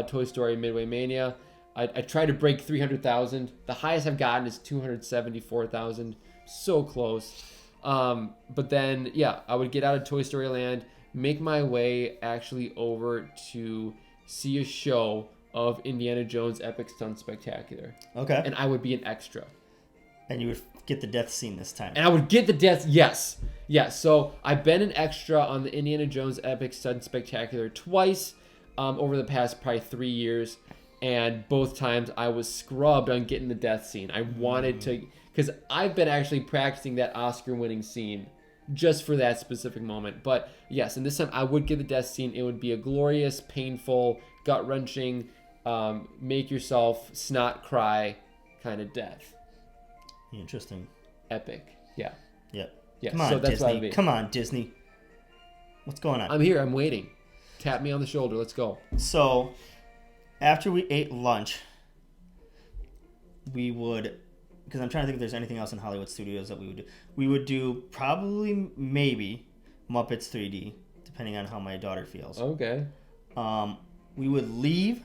Toy Story Midway Mania. I try to break 300,000. The highest I've gotten is 274,000. So close. But then, I would get out of Toy Story Land, make my way actually over to see a show of Indiana Jones Epic Stunt Spectacular. Okay. And I would be an extra. And you would get the death scene this time. And I would get the death, yes. Yeah, so I've been an extra on the Indiana Jones Epic Stunt Spectacular twice over the past probably 3 years. And both times I was scrubbed on getting the death scene. I wanted to... Because I've been actually practicing that Oscar-winning scene just for that specific moment. But yes, and this time I would get the death scene. It would be a glorious, painful, gut-wrenching, make yourself snot cry kind of death. Interesting. Epic. Yeah. Yep. Yeah. Come on, so that's Disney. what I'd be. Come on, Disney. What's going on? I'm here. I'm waiting. Tap me on the shoulder. Let's go. So, after we ate lunch, we would, because I'm trying to think if there's anything else in Hollywood Studios that we would do. We would do probably, maybe, Muppets 3D, depending on how my daughter feels. Okay. We would leave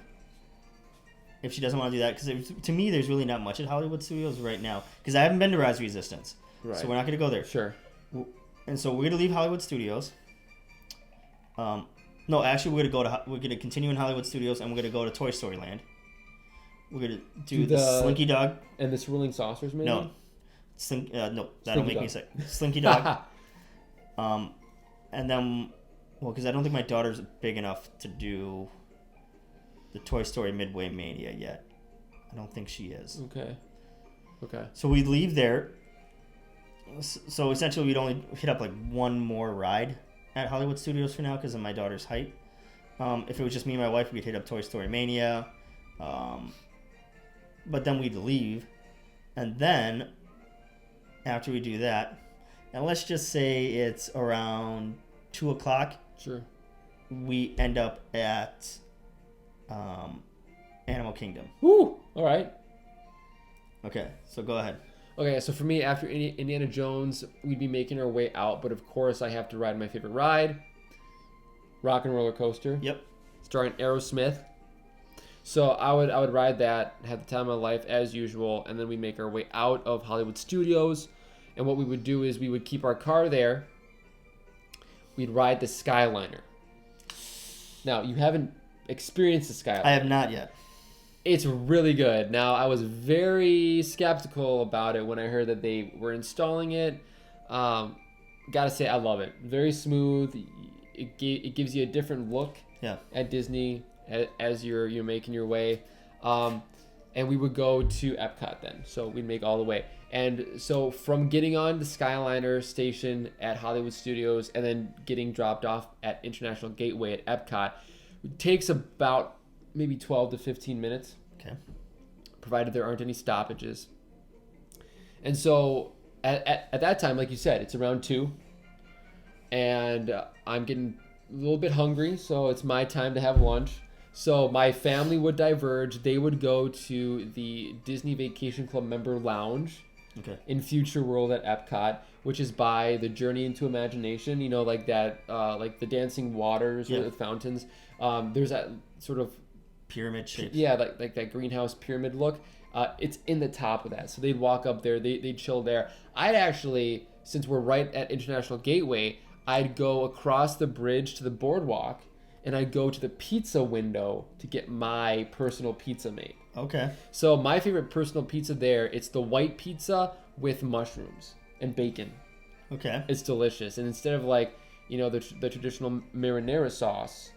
if she doesn't want to do that, because to me, there's really not much at Hollywood Studios right now, because I haven't been to Rise Resistance. Right. So we're not going to go there. Sure. And so we're going to leave Hollywood Studios. No, actually, we're going to continue in Hollywood Studios, and we're going to go to Toy Story Land. We're going to do the Slinky Dog. And the Swirling Saucers, maybe? No. No, that'll Slinky make Dog. me sick. Slinky Dog. And then, well, because I don't think my daughter's big enough to do the Toy Story Midway Mania yet. I don't think she is. Okay. So we leave there. So essentially, we'd only hit up like one more ride at Hollywood Studios for now because of my daughter's height. If it was just me and my wife, we'd hit up Toy Story Mania. But then we'd leave. And then, after we do that, and let's just say it's around 2 o'clock. Sure. We end up at Animal Kingdom. Woo! All right. Okay, so go ahead. Okay, so for me, after Indiana Jones, we'd be making our way out, but of course I have to ride my favorite ride, Rock and Roller Coaster. Yep. Starring Aerosmith. So I would ride that, have the time of my life as usual, and then we make our way out of Hollywood Studios. And what we would do is we would keep our car there. We'd ride the Skyliner. Now, you haven't experienced the Skyliner. I have not yet. It's really good. Now, I was very skeptical about it when I heard that they were installing it. Gotta say, I love it. Very smooth. It gives you a different look at Disney as you're making your way. And we would go to Epcot then. So we'd make all the way. And so from getting on the Skyliner station at Hollywood Studios and then getting dropped off at International Gateway at Epcot, it takes about maybe 12 to 15 minutes. Okay. Provided there aren't any stoppages. And so at that time, like you said, it's around 2. And I'm getting a little bit hungry, so it's my time to have lunch. So my family would diverge. They would go to the Disney Vacation Club member lounge in Future World at Epcot, which is by the Journey into Imagination, you know, like that, like the dancing waters or the fountains. There's that sort of pyramid shape. Yeah, like that greenhouse pyramid look. It's in the top of that. So they'd walk up there, they'd chill there. I'd actually, since we're right at International Gateway, I'd go across the bridge to the boardwalk and I'd go to the pizza window to get my personal pizza made. Okay. So my favorite personal pizza there, it's the white pizza with mushrooms and bacon. Okay. It's delicious. And instead of like, you know, the traditional marinara sauce,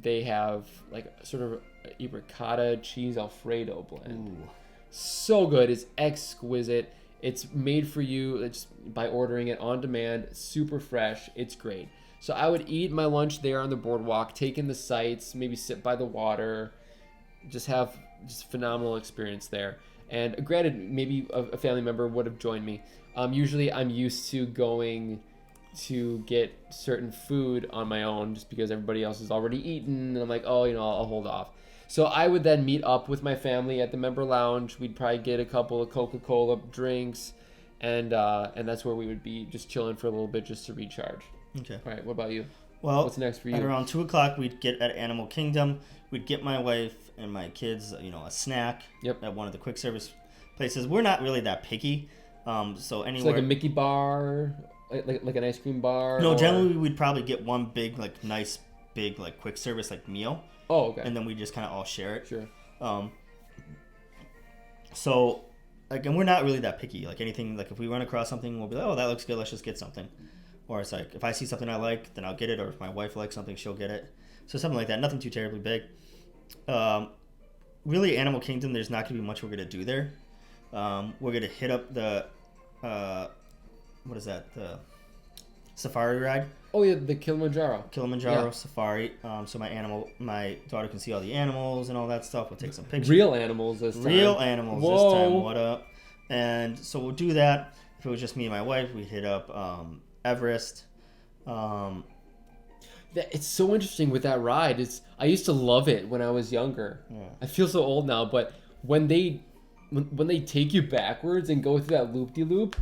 they have like sort of a ricotta cheese Alfredo blend. Ooh. So good. It's exquisite. It's made for you just by ordering it on demand. Super fresh. It's great. So I would eat my lunch there on the boardwalk, take in the sights, maybe sit by the water, just have just phenomenal experience there. And granted, maybe a family member would have joined me. Usually I'm used to going to get certain food on my own just because everybody else has already eaten. And I'm like, oh, you know, I'll hold off. So I would then meet up with my family at the member lounge. We'd probably get a couple of Coca-Cola drinks. And that's where we would be just chilling for a little bit just to recharge. Okay. All right, what about you? Well, what's next for you? At around 2 o'clock, we'd get at Animal Kingdom. We'd get my wife and my kids, you know, a snack at one of the quick service places. We're not really that picky. So anywhere. It's like a Mickey bar, like an ice cream bar? No, generally we'd probably get one big, like, nice, big, like, quick service, like, meal. Oh, okay. And then we just kind of all share it. Sure. So, like, and we're not really that picky. Like, anything, like, if we run across something, we'll be like, oh, that looks good, let's just get something. Or it's like, if I see something I like, then I'll get it. Or if my wife likes something, she'll get it. So something like that. Nothing too terribly big. Really, Animal Kingdom, there's not going to be much we're going to do there. We're going to hit up the what is that? The safari ride. Oh yeah, the Kilimanjaro Yeah. Safari. So my daughter can see all the animals and all that stuff. We'll take some pictures. Real animals this time. This time. What up? And so we'll do that. If it was just me and my wife, we'd hit up Everest. It's so interesting with that ride. I used to love it when I was younger. Yeah. I feel so old now, but when they take you backwards and go through that loop-de-loop,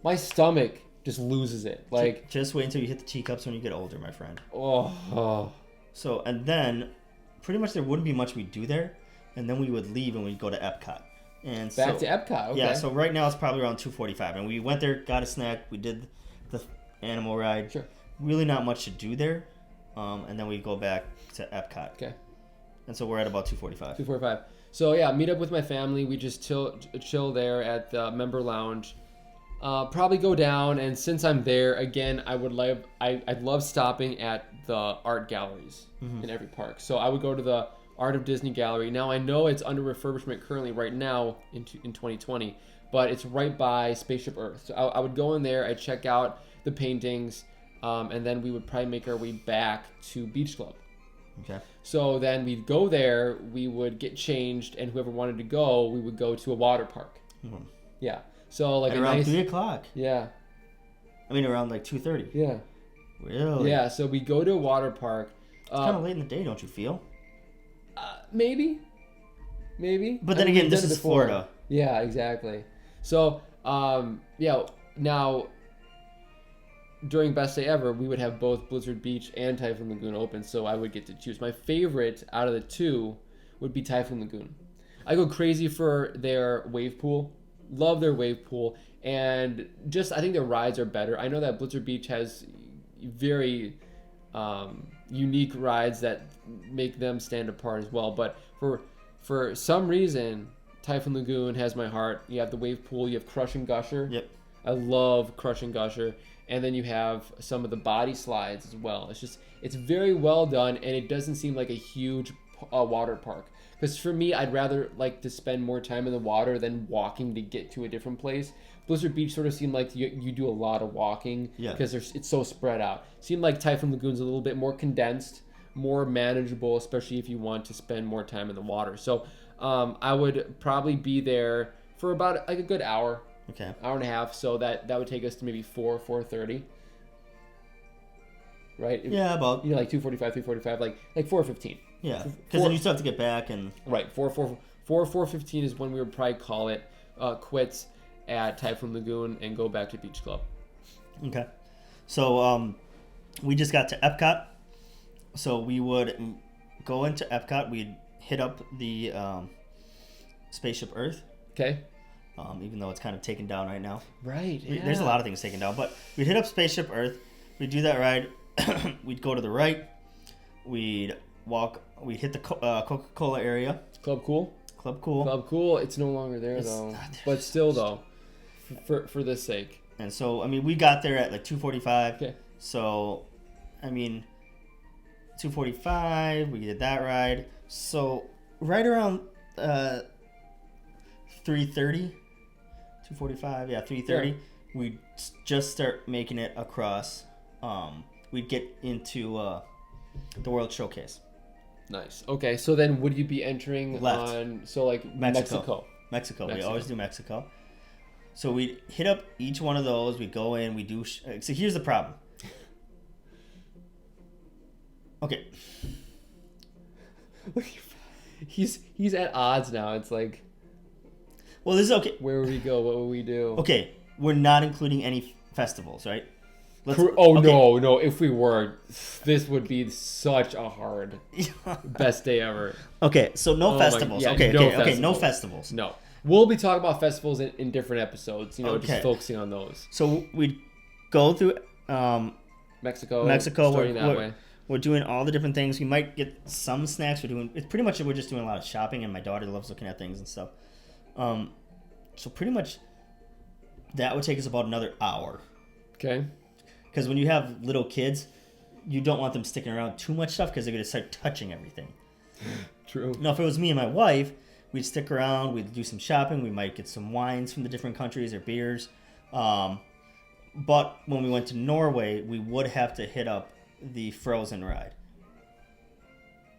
my stomach just loses it. Like, just wait until you hit the teacups when you get older, my friend. Oh. So, and then pretty much there wouldn't be much we'd do there, and then we would leave and we'd go to Epcot. And back to Epcot. Okay. Yeah. So right now it's probably around 2:45, and we went there, got a snack, we did the animal ride. Sure. Really not much to do there, and then we go back to Epcot. Okay. And so we're at about 2:45. 2:45. So yeah, meet up with my family. We just chill there at the member lounge. Probably go down, and since I'm there again, I'd love stopping at the art galleries in every park. So I would go to the Art of Disney Gallery. Now I know it's under refurbishment currently right now in 2020, but it's right by Spaceship Earth. So I would go in there, I'd check out the paintings, and then we would probably make our way back to Beach Club. Okay. So then we'd go there, we would get changed, and whoever wanted to go, we would go to a water park. Mm-hmm. Yeah. So like around 3 o'clock. Yeah. I mean around like 2:30. Yeah. Really? Yeah. So we go to a water park. It's kind of late in the day, don't you feel? Maybe. But then again, this is Florida. Yeah, exactly. So yeah. Now, during Best Day Ever, we would have both Blizzard Beach and Typhoon Lagoon open, so I would get to choose. My favorite out of the two would be Typhoon Lagoon. I go crazy for their wave pool. Love their wave pool, and just I think their rides are better. I know that Blizzard Beach has very unique rides that make them stand apart as well. But for some reason, Typhoon Lagoon has my heart. You have the wave pool. You have Crush and Gusher. Yep. I love Crush and Gusher. And then you have some of the body slides as well. It's very well done, and it doesn't seem like a huge water park. Because for me, I'd rather like to spend more time in the water than walking to get to a different place. Blizzard Beach sort of seemed like you do a lot of walking because it's so spread out. Seemed like Typhoon Lagoon's a little bit more condensed, more manageable, especially if you want to spend more time in the water. So I would probably be there for about like a good hour. Okay. Hour and a half, so that would take us to maybe 4:30. Right? Yeah, about like 2:45, 3:45, like 4:15. Yeah, because then you still have to get back and right. 4:15 is when we would probably call it quits at Typhoon Lagoon and go back to Beach Club. Okay, so we just got to Epcot, so we would go into Epcot. We'd hit up the Spaceship Earth. Okay. Even though it's kind of taken down right now. Right. Yeah. There's a lot of things taken down, but we'd hit up Spaceship Earth. We'd do that ride. We'd go to the right. We'd walk. We'd hit the Coca-Cola area. Club Cool. It's no longer there though. But still though, for this sake. And so I mean, we got there at like 2:45. Okay. So, I mean, 2:45. We did that ride. So right around 3:30. 2:45, yeah, 3:30. Yeah. We'd just start making it across. We'd get into the World Showcase. Nice. Okay, so then would you be entering left on like Mexico? We always do Mexico. So we'd hit up each one of those. We'd go in. We do. So here's the problem. Okay. He's at odds now. It's like. Well, this is okay. Where would we go? What would we do? Okay, we're not including any festivals, right? No. If we were, this would be such a hard best day ever. Okay, so no festivals. Okay, no festivals. No. We'll be talking about festivals in different episodes, just focusing on those. So we'd go through Mexico. We're doing all the different things. We might get some snacks. We're just doing a lot of shopping, and my daughter loves looking at things and stuff. So pretty much that would take us about another hour. Okay. Because when you have little kids, you don't want them sticking around too much stuff because they're going to start touching everything. True. Now, if it was me and my wife, we'd stick around. We'd do some shopping. We might get some wines from the different countries or beers. But when we went to Norway, we would have to hit up the Frozen ride,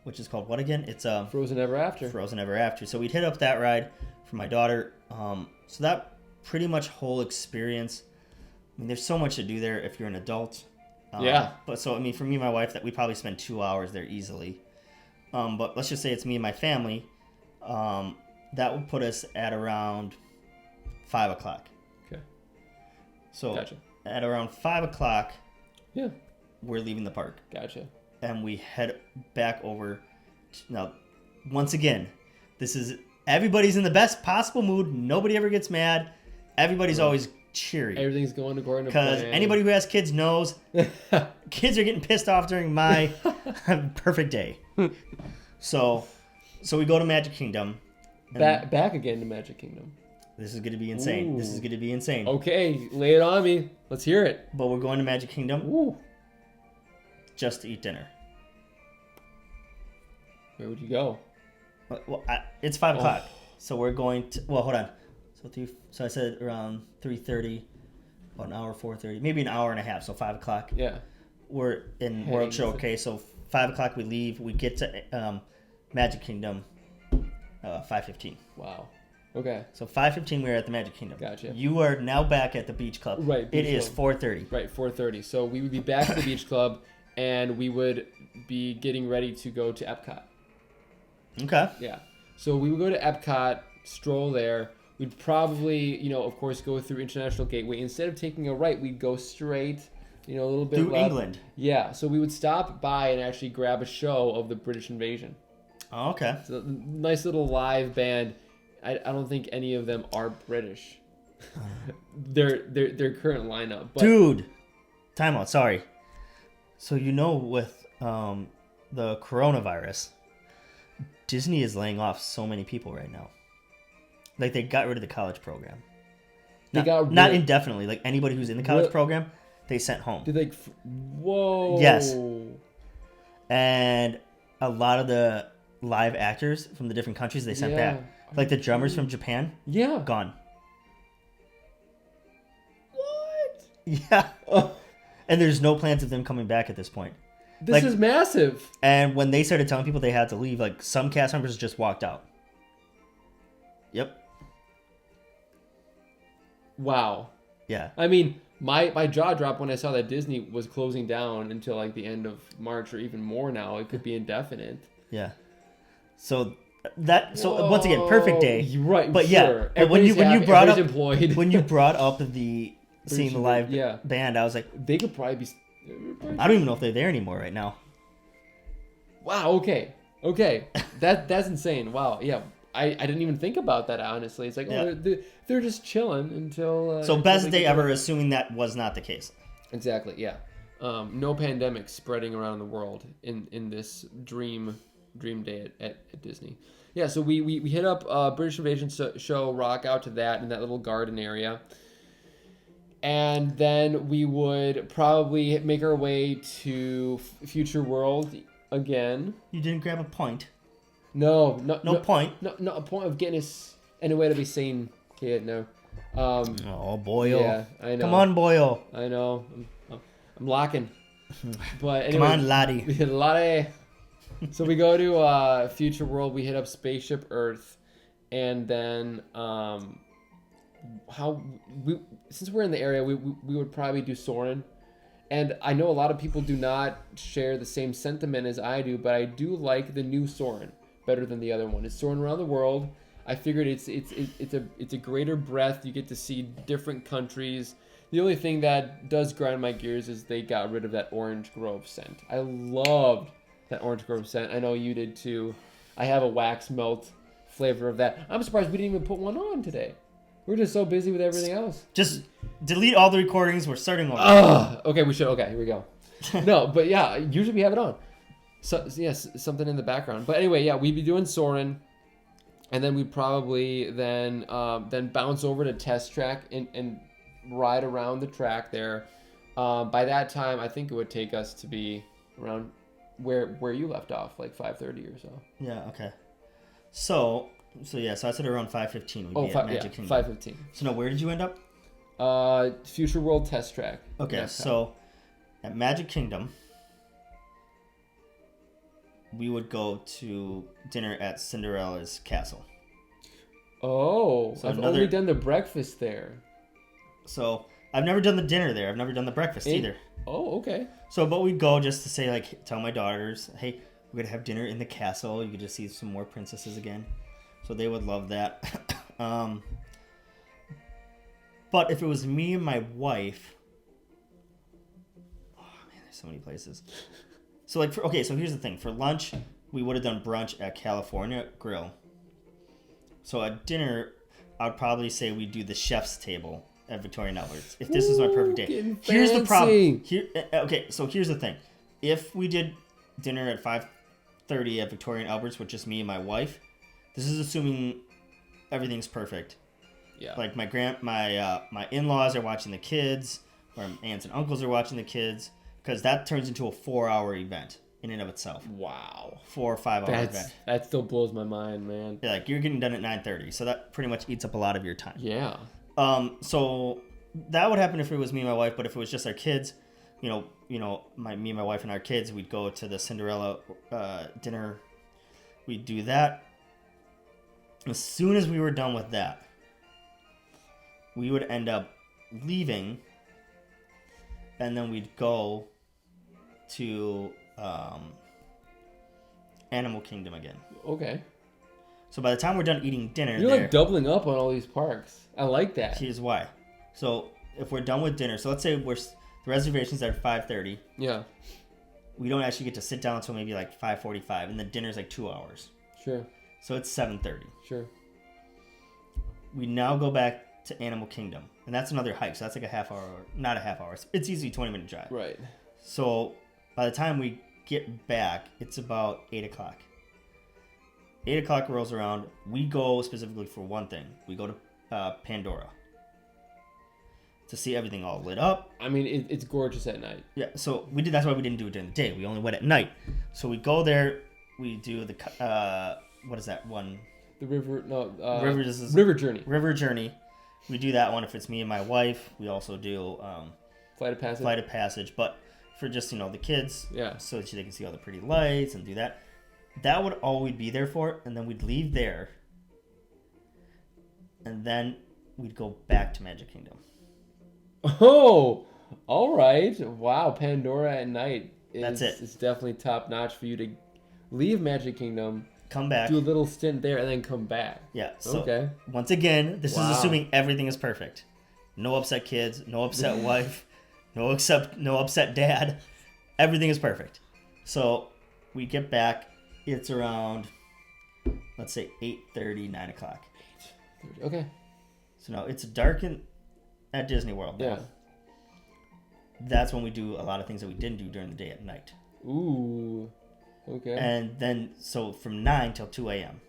which is called what again? It's Frozen Ever After. Frozen Ever After. So we'd hit up that ride for my daughter. So that pretty much whole experience. I mean, there's so much to do there if you're an adult. Yeah. But so I mean, for me and my wife, that we probably spend 2 hours there easily. But let's just say it's me and my family. That would put us at around 5 o'clock. Okay. So Gotcha. at around 5 o'clock, Yeah. we're leaving the park. Gotcha. And we head back over. Now, once again, this is everybody's in the best possible mood. Nobody ever gets mad. Everybody's always cheery. Everything's going according to plan. Because anybody who has kids knows kids are getting pissed off during my perfect day. So we go to Magic Kingdom. Back again to Magic Kingdom. This is going to be insane. Ooh. This is going to be insane. Okay, lay it on me. Let's hear it. But we're going to Magic Kingdom Ooh. just to eat dinner. Where would you go? Well, it's 5 o'clock. So we're going to... Well, hold on. So I said around 3:30, about an hour, 4:30, maybe an hour and a half. So 5 o'clock. Yeah. We're in World Show. Okay, so 5 o'clock we leave. We get to Magic Kingdom 5:15. Wow. Okay. So 5:15 we're at the Magic Kingdom. Gotcha. You are now back at the Beach Club. Right. It is 4:30. Right, 4:30. So we would be back at the Beach Club, and we would be getting ready to go to Epcot. Okay. Yeah. So we would go to Epcot, stroll there. We'd probably, of course, go through International Gateway. Instead of taking a right, we'd go straight, a little bit through left. England. Yeah. So we would stop by and actually grab a show of the British Invasion. Oh, okay. It's a nice little live band. I don't think any of them are British. their current lineup. But Dude, time out. Sorry. So with the coronavirus, Disney is laying off so many people right now. Like they got rid of the college program. Not indefinitely. Like anybody who's in the college program, they sent home. Did whoa. Yes. And a lot of the live actors from the different countries they sent back. Like the drummers from Japan. Yeah. Gone. What? Yeah. And there's no plans of them coming back at this point. This is massive. And when they started telling people they had to leave, like some cast members just walked out. Yep. Wow. Yeah. I mean, my jaw dropped when I saw that Disney was closing down until like the end of March or even more now. It could be indefinite. Yeah. So once again, perfect day. Right. But sure. yeah, but when you brought up employed. when you brought up the seeing the live band, I was like, they could probably be. I don't even know if they're there anymore right now. Wow. Okay. That's insane. Wow. Yeah. I didn't even think about that, honestly. It's like, they're just chilling until... so best day ever, assuming that was not the case. Exactly, yeah. No pandemic spreading around the world in this dream day at Disney. Yeah, so we hit up British Invasion show, rock out to that in that little garden area. And then we would probably make our way to Future World again. You didn't grab a point. No point. No, a point of getting us anywhere to be seen. Yeah, no. Oh, Boyle. Yeah, I know. Come on, Boyle. I know. I'm locking. But anyway, come on, laddie. Laddie. So we go to Future World. We hit up Spaceship Earth, and then since we're in the area, we would probably do Soarin'. And I know a lot of people do not share the same sentiment as I do, but I do like the new Soarin' better than the other one. It's Soarin' around the world. I figured it's a greater breadth. You get to see different countries. The only thing that does grind my gears is they got rid of that Orange Grove scent. I loved that Orange Grove scent. I know you did too. I have a wax melt flavor of that. I'm surprised we didn't even put one on today. We're just so busy with everything else. Just delete all the recordings. We're starting over. Okay, we should. Okay, here we go. No, but yeah, usually we have it on. So yes, something in the background. But anyway, yeah, we'd be doing Soarin', and then we'd probably then bounce over to Test Track and ride around the track there. By that time, I think it would take us to be around where you left off, like 5:30 or so. Yeah. Okay. So I said around 5:15. We'd be at Magic Kingdom. 5:15. So now, where did you end up? Future World Test Track. Okay, so at Magic Kingdom, we would go to dinner at Cinderella's castle. Oh, so I've only done the breakfast there. So I've never done the dinner there. I've never done the breakfast either. Oh, okay. So, but we'd go just to say, like, tell my daughters, hey, we're going to have dinner in the castle. You could just see some more princesses again. So they would love that. But if it was me and my wife, oh man, there's so many places. So like, so here's the thing. For lunch, we would have done brunch at California Grill. So at dinner, I'd probably say we do the chef's table at Victoria and Albert's. If this is my perfect day. Here's the problem. So here's the thing. If we did dinner at 5:30 at Victoria and Albert's with just me and my wife, this is assuming everything's perfect. Yeah. Like my in-laws are watching the kids, or aunts and uncles are watching the kids, because that turns into a 4-hour event in and of itself. Wow. 4 or 5 hour event. That still blows my mind, man. Yeah, like you're getting done at 9:30, so that pretty much eats up a lot of your time. Yeah. So that would happen if it was me and my wife, but if it was just our kids, me and my wife and our kids, we'd go to the Cinderella dinner. We'd do that. As soon as we were done with that, we would end up leaving, and then we'd go to Animal Kingdom again. Okay. So by the time we're done eating dinner, you're like doubling up on all these parks. I like that. Here's why. So if we're done with dinner, so let's say the reservations are at 5:30. Yeah. We don't actually get to sit down until maybe like 5:45, and the dinner's like 2 hours. Sure. So it's 7:30. Sure. We now go back to Animal Kingdom, and that's another hike. So that's like not a half hour. It's easily 20-minute drive. Right. So by the time we get back, it's about 8 o'clock. 8 o'clock rolls around. We go specifically for one thing. We go to Pandora to see everything all lit up. I mean, it's gorgeous at night. Yeah, so we did. That's why we didn't do it during the day. We only went at night. So we go there. We do the what is that one? The river. No. River Journey. River Journey. We do that one if it's me and my wife. We also do Flight of Passage. But for just the kids, yeah, so that they can see all the pretty lights and do that. That would all we'd be there for, and then we'd leave there, and then we'd go back to Magic Kingdom. Oh, all right. Wow, Pandora at night. That's it. It's definitely top notch for you to leave Magic Kingdom, come back, do a little stint there, and then come back. Yeah. So okay. Once again, this is assuming everything is perfect. No upset kids, no upset wife, no upset dad. Everything is perfect. So we get back. It's around, let's say 8:30, 9 o'clock. 8:30. Okay. So now it's dark at Disney World. Now. Yeah. That's when we do a lot of things that we didn't do during the day at night. Ooh. Okay. And then, so from 9 till 2 a.m.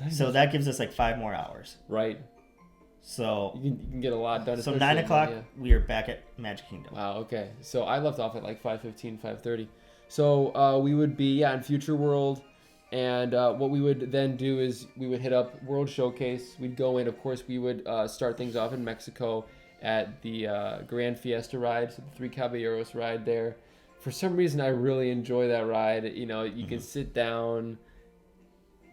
Nice. So that gives us like 5 more hours. Right. So you can get a lot done. So 9 o'clock, we are back at Magic Kingdom. Wow, okay. So I left off at like 5:15, 5:30. So we would be, in Future World. And what we would then do is we would hit up World Showcase. We'd go in. Of course, we would start things off in Mexico at the Grand Fiesta ride, so the Three Caballeros ride there. For some reason, I really enjoy that ride. You can sit down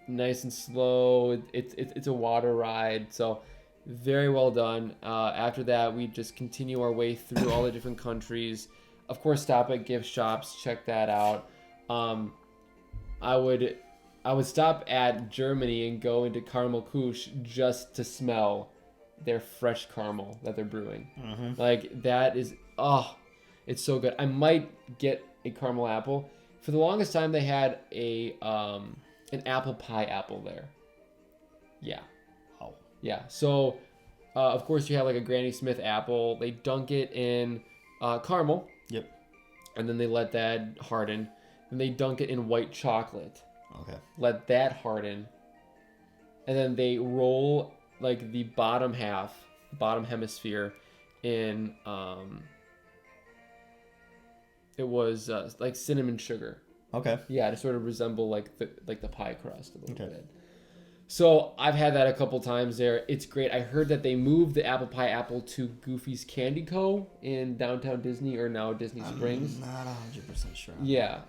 nice and slow. It's a water ride, so very well done. After that, we just continue our way through all the different countries. Of course, stop at gift shops. Check that out. I would stop at Germany and go into Caramel Couche just to smell their fresh caramel that they're brewing. Mm-hmm. Like that is, it's so good. I might get a caramel apple. For the longest time, they had an apple pie apple there. Yeah. Oh. Yeah. So, of course, you have like a Granny Smith apple. They dunk it in caramel. Yep. And then they let that harden. And they dunk it in white chocolate. Okay. Let that harden. And then they roll like the bottom hemisphere in it was like cinnamon sugar. Okay. Yeah, to sort of resemble like the pie crust a little bit. So I've had that a couple times there. It's great. I heard that they moved the apple pie apple to Goofy's Candy Co. in downtown Disney, or now Disney Springs. I'm not 100% sure. Yeah,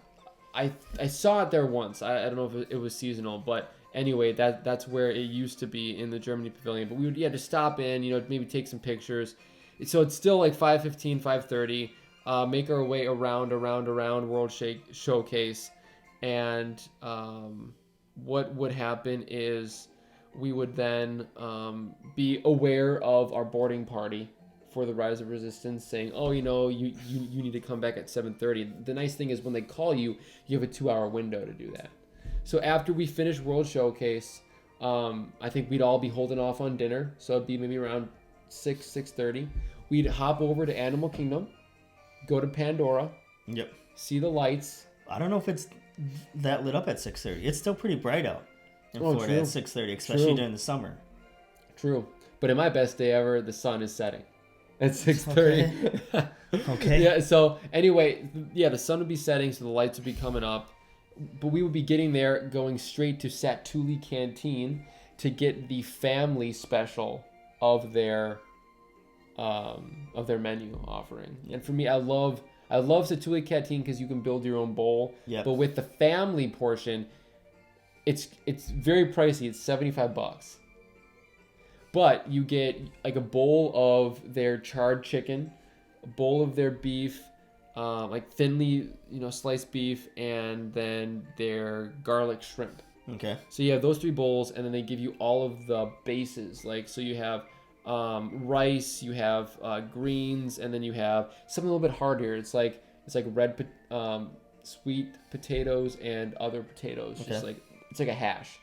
I saw it there once. I don't know if it was seasonal, but anyway, that's where it used to be in the Germany Pavilion. But we would just stop in, maybe take some pictures. So it's still like 5:15, 5:30. Make our way around World Showcase, and what would happen is we would then be aware of our boarding party for the Rise of Resistance, saying, oh, you need to come back at 7:30. The nice thing is when they call you, you have a 2-hour window to do that. So after we finish World Showcase, I think we'd all be holding off on dinner. So it'd be maybe around 6:30. We'd hop over to Animal Kingdom, go to Pandora. Yep. See the lights. I don't know if it's that lit up at 6:30. It's still pretty bright out in Florida true. at 6:30, especially during the summer. True. But in my best day ever, the sun is setting at 6:30. Okay. Yeah, so anyway, the sun would be setting, so the lights would be coming up. But we would be getting there, going straight to Satuli Canteen to get the family special of their menu offering. And for me, I love Satuli Canteen because you can build your own bowl. Yep. But with the family portion, it's very pricey. It's $75. But you get like a bowl of their charred chicken, a bowl of their beef, like thinly sliced beef, and then their garlic shrimp. Okay. So you have those 3 bowls, and then they give you all of the bases. Like, so you have rice, you have greens, and then you have something a little bit harder. It's like red sweet potatoes and other potatoes. Okay. Just like it's like a hash.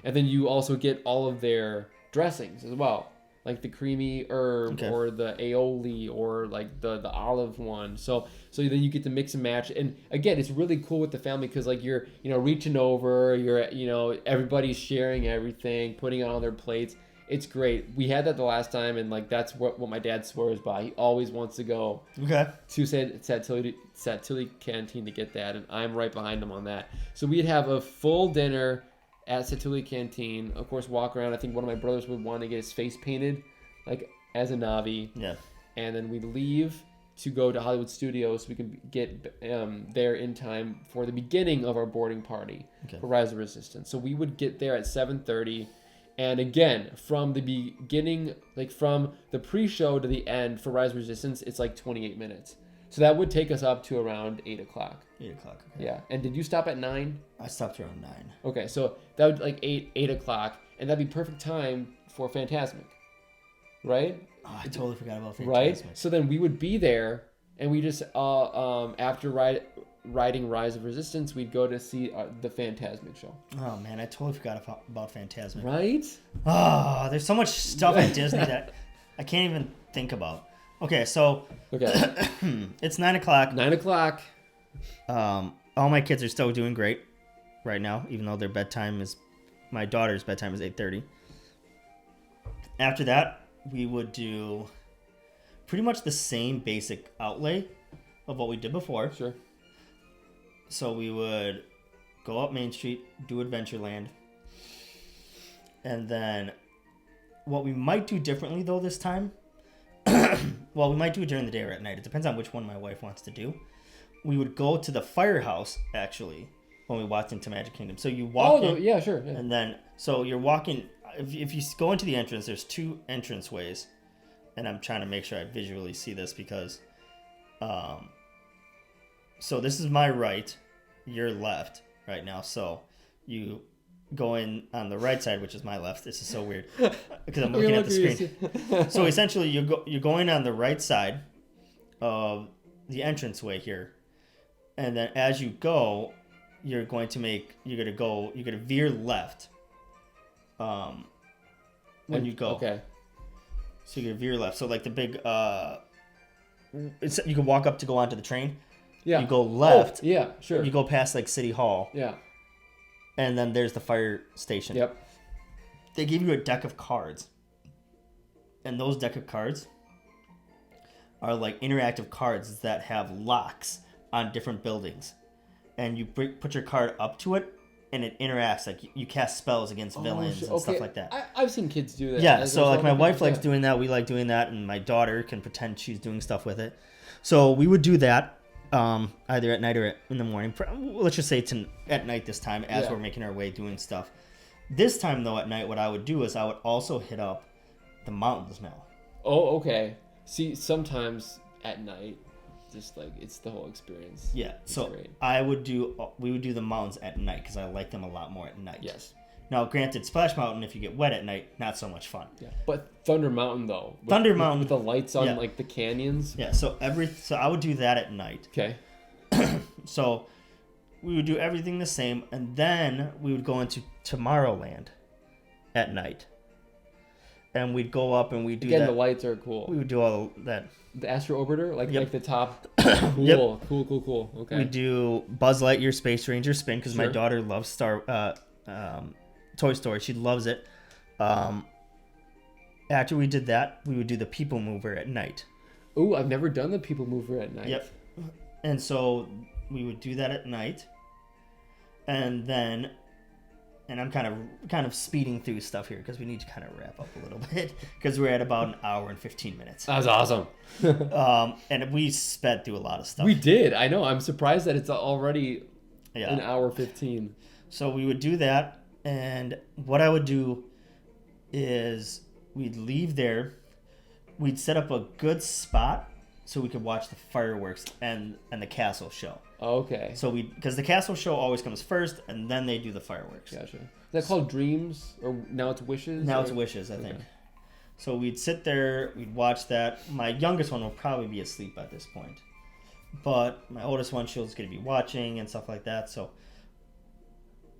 And then you also get all of their dressings as well, like the creamy herb or the aioli or like the olive one. So then you get to mix and match. And again, it's really cool with the family because like you're reaching over, everybody's sharing everything, putting it on their plates. It's great. We had that the last time, and like that's what my dad swears by. He always wants to go to Satuli Canteen to get that, and I'm right behind him on that. So we'd have a full dinner at Satuli Canteen. Of course, walk around. I think one of my brothers would want to get his face painted, like as a Navi. Yeah. And then we'd leave to go to Hollywood Studios so we can get there in time for the beginning of our boarding party for Rise of Resistance. So we would get there at 7:30. And again, from the beginning, like from the pre-show to the end for Rise of Resistance, it's like 28 minutes. So that would take us up to around 8 o'clock. 8 o'clock. Okay. Yeah. And did you stop at 9? I stopped around 9. Okay, so that would like 8 o'clock, and that'd be perfect time for Fantasmic, right? Oh, I totally forgot about Fantasmic. Right. So then we would be there, and we just after riding Rise of Resistance, we'd go to see the Fantasmic show. Oh man, I totally forgot about Fantasmic. Right? Oh, there's so much stuff at Disney that I can't even think about. Okay, so it's 9 o'clock. 9 o'clock. All my kids are still doing great right now, even though my daughter's bedtime is 8:30. After that, we would do pretty much the same basic outlay of what we did before. Sure. So we would go up Main Street, do Adventureland, and then what we might do differently though this time, well, we might do it during the day or at night. It depends on which one my wife wants to do. We would go to the firehouse actually when we walked into Magic Kingdom. So you walk in, yeah, sure. Yeah. and then so you're walking. If you go into the entrance, there's 2 entrance ways, and I'm trying to make sure I visually see this because, so this is my right, your left right now. So you go in on the right side, which is my left. This is so weird because I'm looking at the screen. So essentially, you're going on the right side of the entranceway here, and then as you go, you're going to veer left. When you go, okay. So you're gonna veer left. So like the big, you can walk up to go onto the train. Yeah. You go left. Oh, yeah, sure. You go past like City Hall. Yeah. And then there's the fire station. Yep. They give you a deck of cards. And those deck of cards are like interactive cards that have locks on different buildings. And you put your card up to it, and it interacts. Like you cast spells against villains and stuff like that. I've seen kids do that. Yeah, so like my wife likes doing that. We like doing that, and my daughter can pretend she's doing stuff with it. So we would do that either at night or in the morning. Let's just say it's at night this time as we're making our way doing stuff. This time, though, at night, what I would do is I would also hit up the mountains now. Oh, okay. See, sometimes at night, just like it's the whole experience. Yeah, it's so great. we would do the mountains at night because I like them a lot more at night. Yes. Now, granted, Splash Mountain, if you get wet at night, not so much fun. Yeah, but Thunder Mountain though. Mountain with the lights on, like the canyons. Yeah, so I would do that at night. Okay. So we would do everything the same, and then we would go into Tomorrowland at night, and we'd go up and we'd do Again, that. the lights are cool. We would do all that. The Astro Orbiter, like the top. Cool, Yep. cool. Okay. We do Buzz Lightyear Space Ranger spin because my daughter loves Toy Story. She loves it. After we did that, we would do the People Mover at night. Ooh, I've never done the People Mover at night. Yep. And so we would do that at night, and then, and I'm kind of speeding through stuff here because we need to kind of wrap up a little bit because we're at about an hour and 15 minutes. That was awesome. And we sped through a lot of stuff. We did. I know. I'm surprised that it's already an hour 15. So we would do that, and what I would do is we'd leave there. We'd set up a good spot so we could watch the fireworks and the castle show. Okay. So because the castle show always comes first, and then they do the fireworks. Gotcha. Is that called Dreams, or now it's Wishes? Now it's Wishes, I think. So we'd sit there, we'd watch that. My youngest one will probably be asleep at this point, but my oldest one, she's going to be watching and stuff like that. So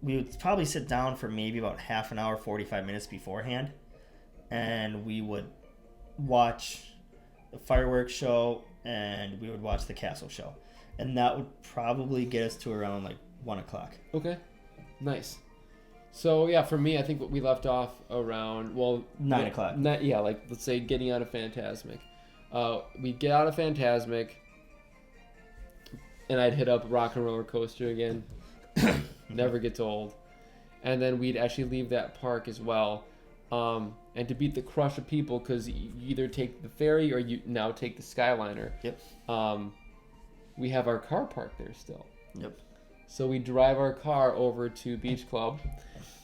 we would probably sit down for maybe about half an hour, 45 minutes beforehand, and we would watch the fireworks show, and we would watch the castle show. And that would probably get us to around like 1 o'clock. Okay. Nice. So, yeah, for me, I think we left off around, 9 o'clock. Like, let's say getting out of Phantasmic. We'd get out of Phantasmic, and I'd hit up Rock and Roller Coaster again. Never gets old. And then we'd actually leave that park as well. And to beat the crush of people, because you either take the ferry or you now take the Skyliner. Yep. We have our car parked there still. Yep. So we drive our car over to Beach Club,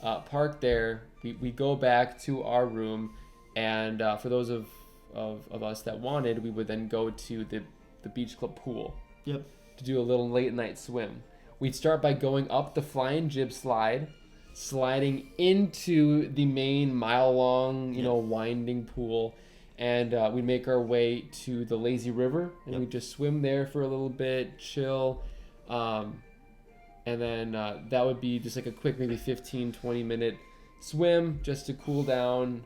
park there. We go back to our room, and for those of us that wanted, we would then go to the Beach Club pool. Yep. To do a little late night swim. We'd start by going up the Flying Jib slide, sliding into the main mile-long, winding pool, and we'd make our way to the lazy river, and we'd just swim there for a little bit, chill, and then that would be just like a quick maybe 15-20 minute swim just to cool down,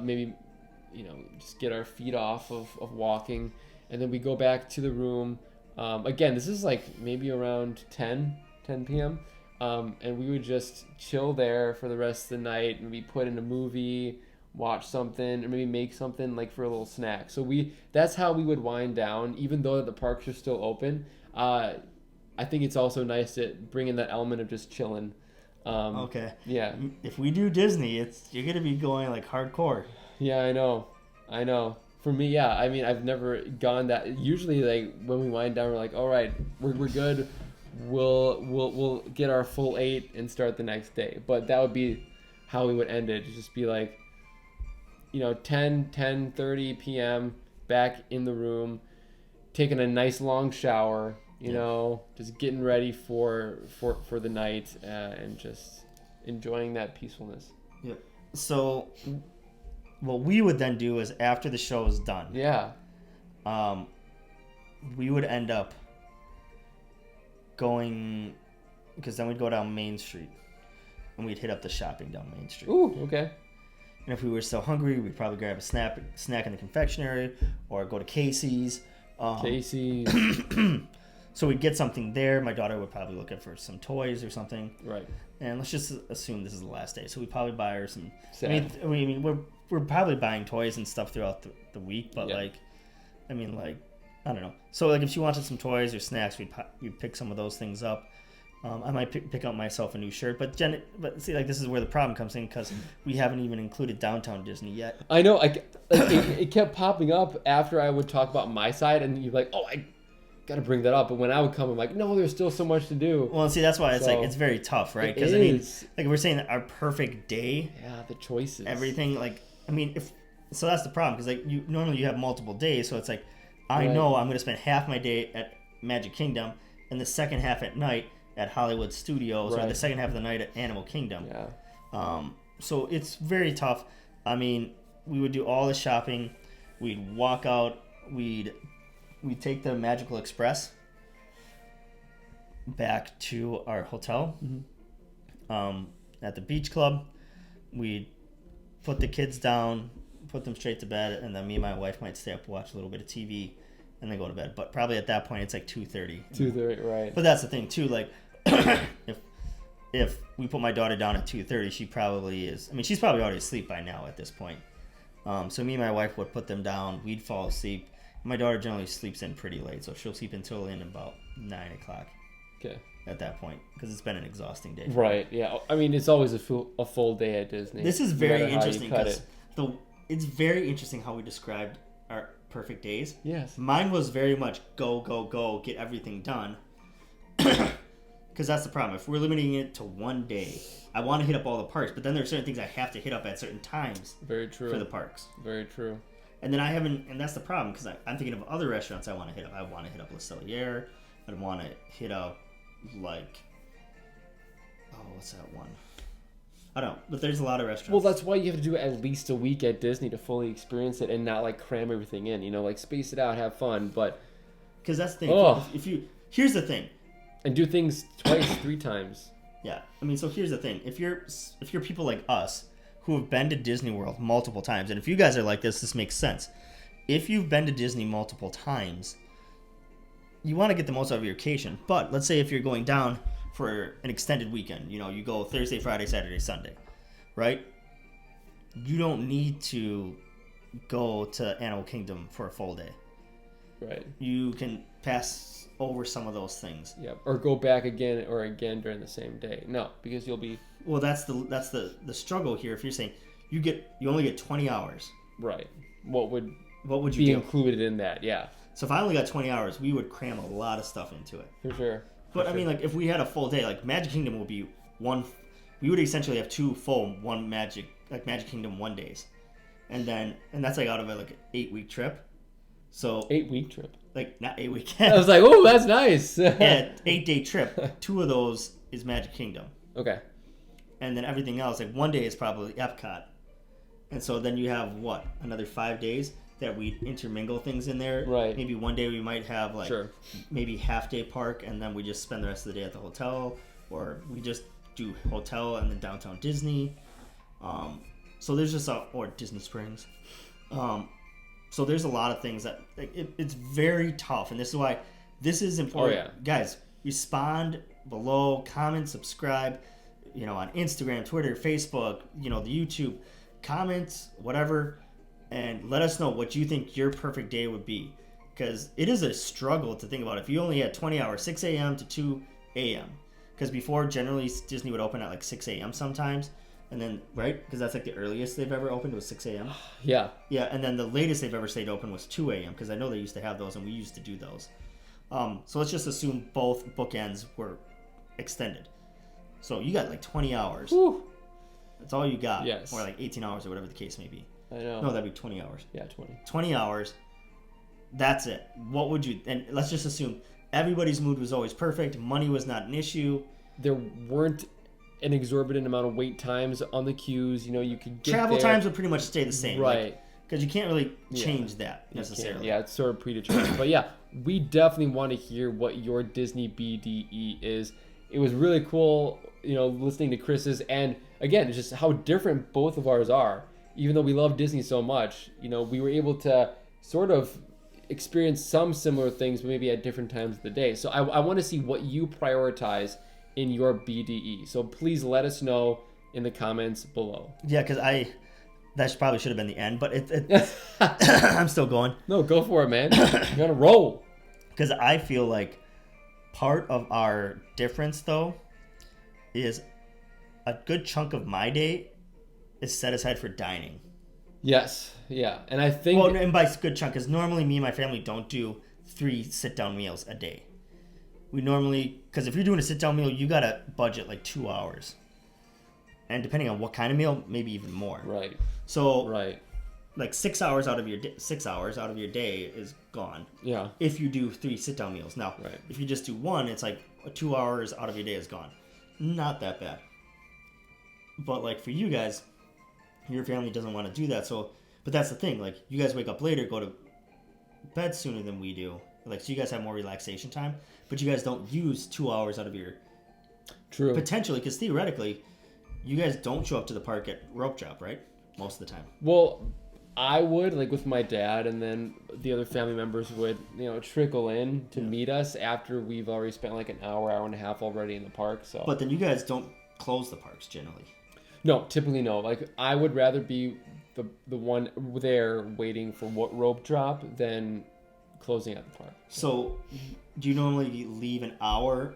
maybe just get our feet off of walking, and then we go back to the room. Again, this is like maybe around 10 p.m. And we would just chill there for the rest of the night, maybe put in a movie, watch something, or maybe make something like for a little snack. So that's how we would wind down, even though the parks are still open. I think it's also nice to bring in that element of just chilling. Okay. Yeah. If we do Disney, you're gonna be going like hardcore. Yeah, I know. For me, yeah. I mean, I've never gone that. Usually, like when we wind down, we're like, all right, we're good. We'll get our full 8 and start the next day. But that would be how we would end it. It'd just be like, 10:30 p.m. back in the room, taking a nice long shower. Just getting ready for the night and just enjoying that peacefulness. Yep. So what we would then do is after the show is done. Yeah. We would end up going, because then we'd go down Main Street and we'd hit up the shopping down Main Street. Ooh, okay. And if we were still hungry, we'd probably grab a snack in the confectionery or go to Casey's. So we'd get something there. My daughter would probably look for some toys or something. Right. And let's just assume this is the last day. So we'd probably buy her some. Sad. I mean, we're probably buying toys and stuff throughout the week, but I don't know. So like if she wanted some toys or snacks, we'd pick some of those things up, I might pick out myself a new shirt, but see, like this is where the problem comes in because we haven't even included Downtown Disney yet. I know. It kept popping up after I would talk about my side, and you're like, "Oh, I got to bring that up." But when I would come, I'm like, "No, there's still so much to do." Well, see, that's why it's very tough, right? Because I mean, like we're saying, our perfect day. Yeah, the choices. Everything, so that's the problem because like normally you have multiple days, so it's like I know I'm going to spend half my day at Magic Kingdom and the second half at night at Hollywood Studios, or the second half of the night at Animal Kingdom. Yeah. So it's very tough. I mean, we would do all the shopping. We'd walk out. We'd take the Magical Express back to our hotel. At the beach club. We'd put the kids down, put them straight to bed, and then me and my wife might stay up, watch a little bit of TV, and then go to bed. But probably at that point, it's like 2:30. 2:30, right. But that's the thing, too. Like, if we put my daughter down at 2:30, she probably is. I mean, she's probably already asleep by now at this point. So me and my wife would put them down. We'd fall asleep. My daughter generally sleeps in pretty late, so she'll sleep until in about 9 o'clock. Okay. At that point, because it's been an exhausting day. Right. Yeah. I mean, it's always a full day at Disney. This is very interesting because it's very interesting how we described our perfect days. Yes. Mine was very much go, go, go, get everything done. Because that's the problem. If we're limiting it to one day, I want to hit up all the parks, but then there are certain things I have to hit up at certain times. Very true. For the parks. Very true. And then and that's the problem, because I'm thinking of other restaurants I want to hit up. I want to hit up Le Cellier. I want to hit up, what's that one? I don't know, but there's a lot of restaurants. Well, that's why you have to do at least a week at Disney to fully experience it and not cram everything in. Space it out, have fun, but because that's the thing. If here's the thing, and do things twice, 3 times. Yeah, I mean, so here's the thing. If you're people like us who have been to Disney World multiple times, and if you guys are like this makes sense. If you've been to Disney multiple times, you want to get the most out of your vacation. But let's say if you're going down for an extended weekend, you go Thursday, Friday, Saturday, Sunday, right? You don't need to go to Animal Kingdom for a full day. Right. You can pass over some of those things. Yeah, or go back again during the same day. No, because you'll be. Well, that's the struggle here. If you're saying you only get 20 hours. Right. What would you be do? Included in that? Yeah. So if I only got 20 hours, we would cram a lot of stuff into it. For sure. But I mean, if we had a full day, Magic Kingdom would be we would essentially have 2 full Magic Kingdom 1 days. And that's out of an 8-week trip. So 8-week trip. Not 8 week. I was like, oh, that's nice. Yeah, 8-day trip. 2 of those is Magic Kingdom. Okay. And then everything else, 1 day is probably Epcot. And so then you have another 5 days that we intermingle things in there. Right. Maybe one day we might have maybe half day park, and then we just spend the rest of the day at the hotel, or we just do hotel and then Downtown Disney. So there's just or Disney Springs. So there's a lot of things that it's very tough, and this is why this is important. Oh, yeah. Guys, respond below, comment, subscribe. On Instagram, Twitter, Facebook, the YouTube, comments, whatever. And let us know what you think your perfect day would be. Because it is a struggle to think about. If you only had 20 hours, 6 a.m. to 2 a.m. Because before, generally, Disney would open at 6 a.m. sometimes. And then, right? Because that's the earliest they've ever opened was 6 a.m. Yeah. Yeah, and then the latest they've ever stayed open was 2 a.m. Because I know they used to have those, and we used to do those. So let's just assume both bookends were extended. So you got 20 hours. Whew. That's all you got. Yes. Or 18 hours or whatever the case may be. I know. No, that'd be 20 hours. Yeah, 20. 20 hours. That's it. What would you... And let's just assume everybody's mood was always perfect. Money was not an issue. There weren't an exorbitant amount of wait times on the queues. You could get Travel times would pretty much stay the same. Right. Because you can't really change that necessarily. Yeah, it's sort of predetermined. But yeah, we definitely want to hear what your Disney BDE is. It was really cool, listening to Chris's. And again, it's just how different both of ours are. Even though we love Disney so much, we were able to sort of experience some similar things, but maybe at different times of the day. So I want to see what you prioritize in your BDE. So please let us know in the comments below. Yeah, because that probably should have been the end, but I'm still going. No, go for it, man. You're gonna roll. Because I feel like part of our difference, though, is a good chunk of my day is set aside for dining. Yes, yeah. And I think... Well, and by good chunk, because normally me and my family don't do 3 sit-down meals a day. We normally... Because if you're doing a sit-down meal, you got to budget like 2 hours. And depending on what kind of meal, maybe even more. Right. So... Right. Like 6 hours out of your day is gone. Yeah. If you do 3 sit-down meals. Now, right. If you just do one, it's like 2 hours out of your day is gone. Not that bad. But like for you guys... Your family doesn't want to do that, but that's the thing. Like, you guys wake up later, go to bed sooner than we do. Like, so you guys have more relaxation time, but you guys don't use 2 hours out of your... True. Potentially, because theoretically, you guys don't show up to the park at rope drop, right? Most of the time. Well, I would, like with my dad, and then the other family members would, trickle in to meet us after we've already spent like an hour and a half already in the park. So. But then you guys don't close the parks generally. No, typically no. Like, I would rather be the one there waiting for what rope drop than closing at the park. So, do you normally leave an hour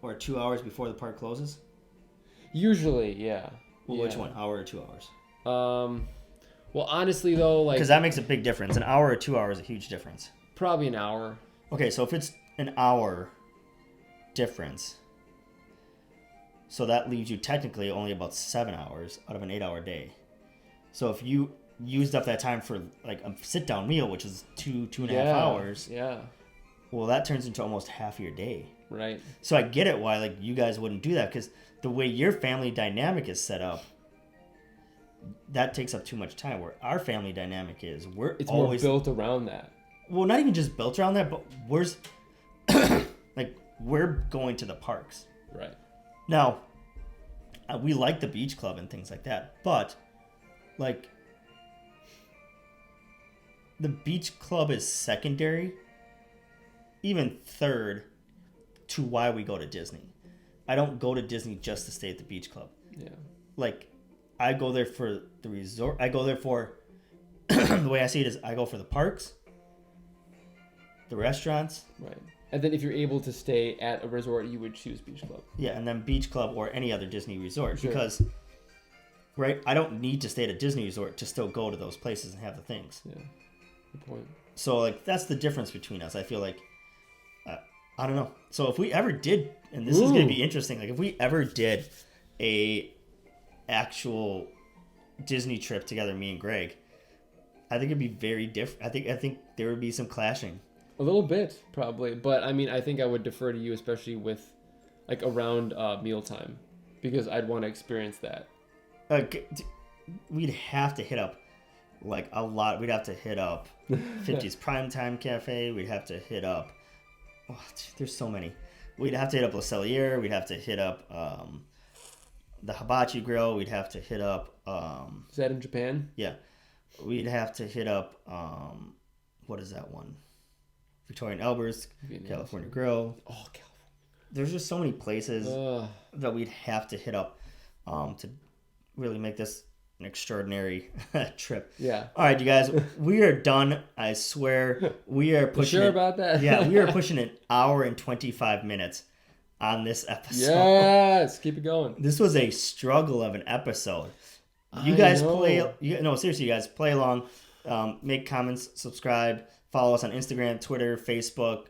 or 2 hours before the park closes? Usually, yeah. Well, which one? Hour or 2 hours? Well, honestly though, like... Because that makes a big difference. An hour or 2 hours is a huge difference. Probably an hour. Okay, so if it's an hour difference... So that leaves you technically only about 7 hours out of an 8-hour day. So if you used up that time for like a sit-down meal, which is two and a half hours. Yeah. Well, that turns into almost half your day. Right. So I get it why like you guys wouldn't do that, because the way your family dynamic is set up, that takes up too much time. Where our family dynamic is, it's always more built around that. Well, not even just built around that, but we're going to the parks. Right. Now, we like the beach club and things like that, but, like, the beach club is secondary, even third, to why we go to Disney. I don't go to Disney just to stay at the beach club. Yeah. Like, I go there for the resort. I go there for, the way I see it is, I go for the parks, the restaurants. Right. And then if you're able to stay at a resort, you would choose Beach Club. Yeah, and then Beach Club or any other Disney resort. Sure. Because, right, I don't need to stay at a Disney resort to still go to those places and have the things. Yeah, good point. So, like, that's the difference between us. I feel like, I don't know. So if we ever did, and this is going to be interesting, like if we ever did a actual Disney trip together, me and Greg, I think it'd be very different. I think there would be some clashing. A little bit, probably. But, I mean, I think I would defer to you, especially with, like, around mealtime. Because I'd want to experience that. We'd have to hit up, like, a lot. We'd have to hit up 50's Primetime Cafe. We'd have to hit up... Oh, there's so many. We'd have to hit up Le Cellier. We'd have to hit up the Hibachi Grill. We'd have to hit up... Is that in Japan? Yeah. We'd have to hit up... what is that one? Victorian Elbers, California Grill. Oh, California. There's just so many places that we'd have to hit up to really make this an extraordinary trip. Yeah. All right, you guys, we are done. I swear, we are pushing. You sure about that? Yeah, we are pushing an hour and 25 minutes on this episode. Yes, keep it going. This was a struggle of an episode. You guys seriously, you guys play along, make comments, subscribe. Follow us on Instagram, Twitter, Facebook.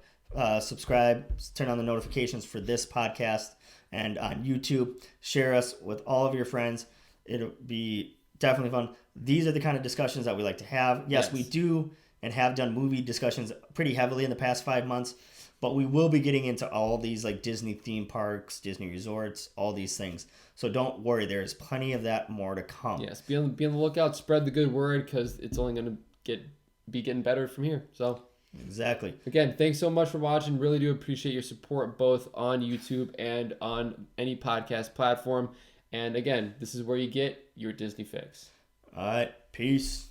Subscribe. Turn on the notifications for this podcast. And on YouTube. Share us with all of your friends. It'll be definitely fun. These are the kind of discussions that we like to have. Yes, we do and have done movie discussions pretty heavily in the past 5 months. But we will be getting into all these like Disney theme parks, Disney resorts, all these things. So don't worry. There's plenty of that more to come. Yes, be on the lookout. Spread the good word because it's only going to be getting better from here. So exactly. Again, thanks so much for watching. Really do appreciate your support both on YouTube and on any podcast platform. And again, this is where you get your Disney fix. All right. Peace.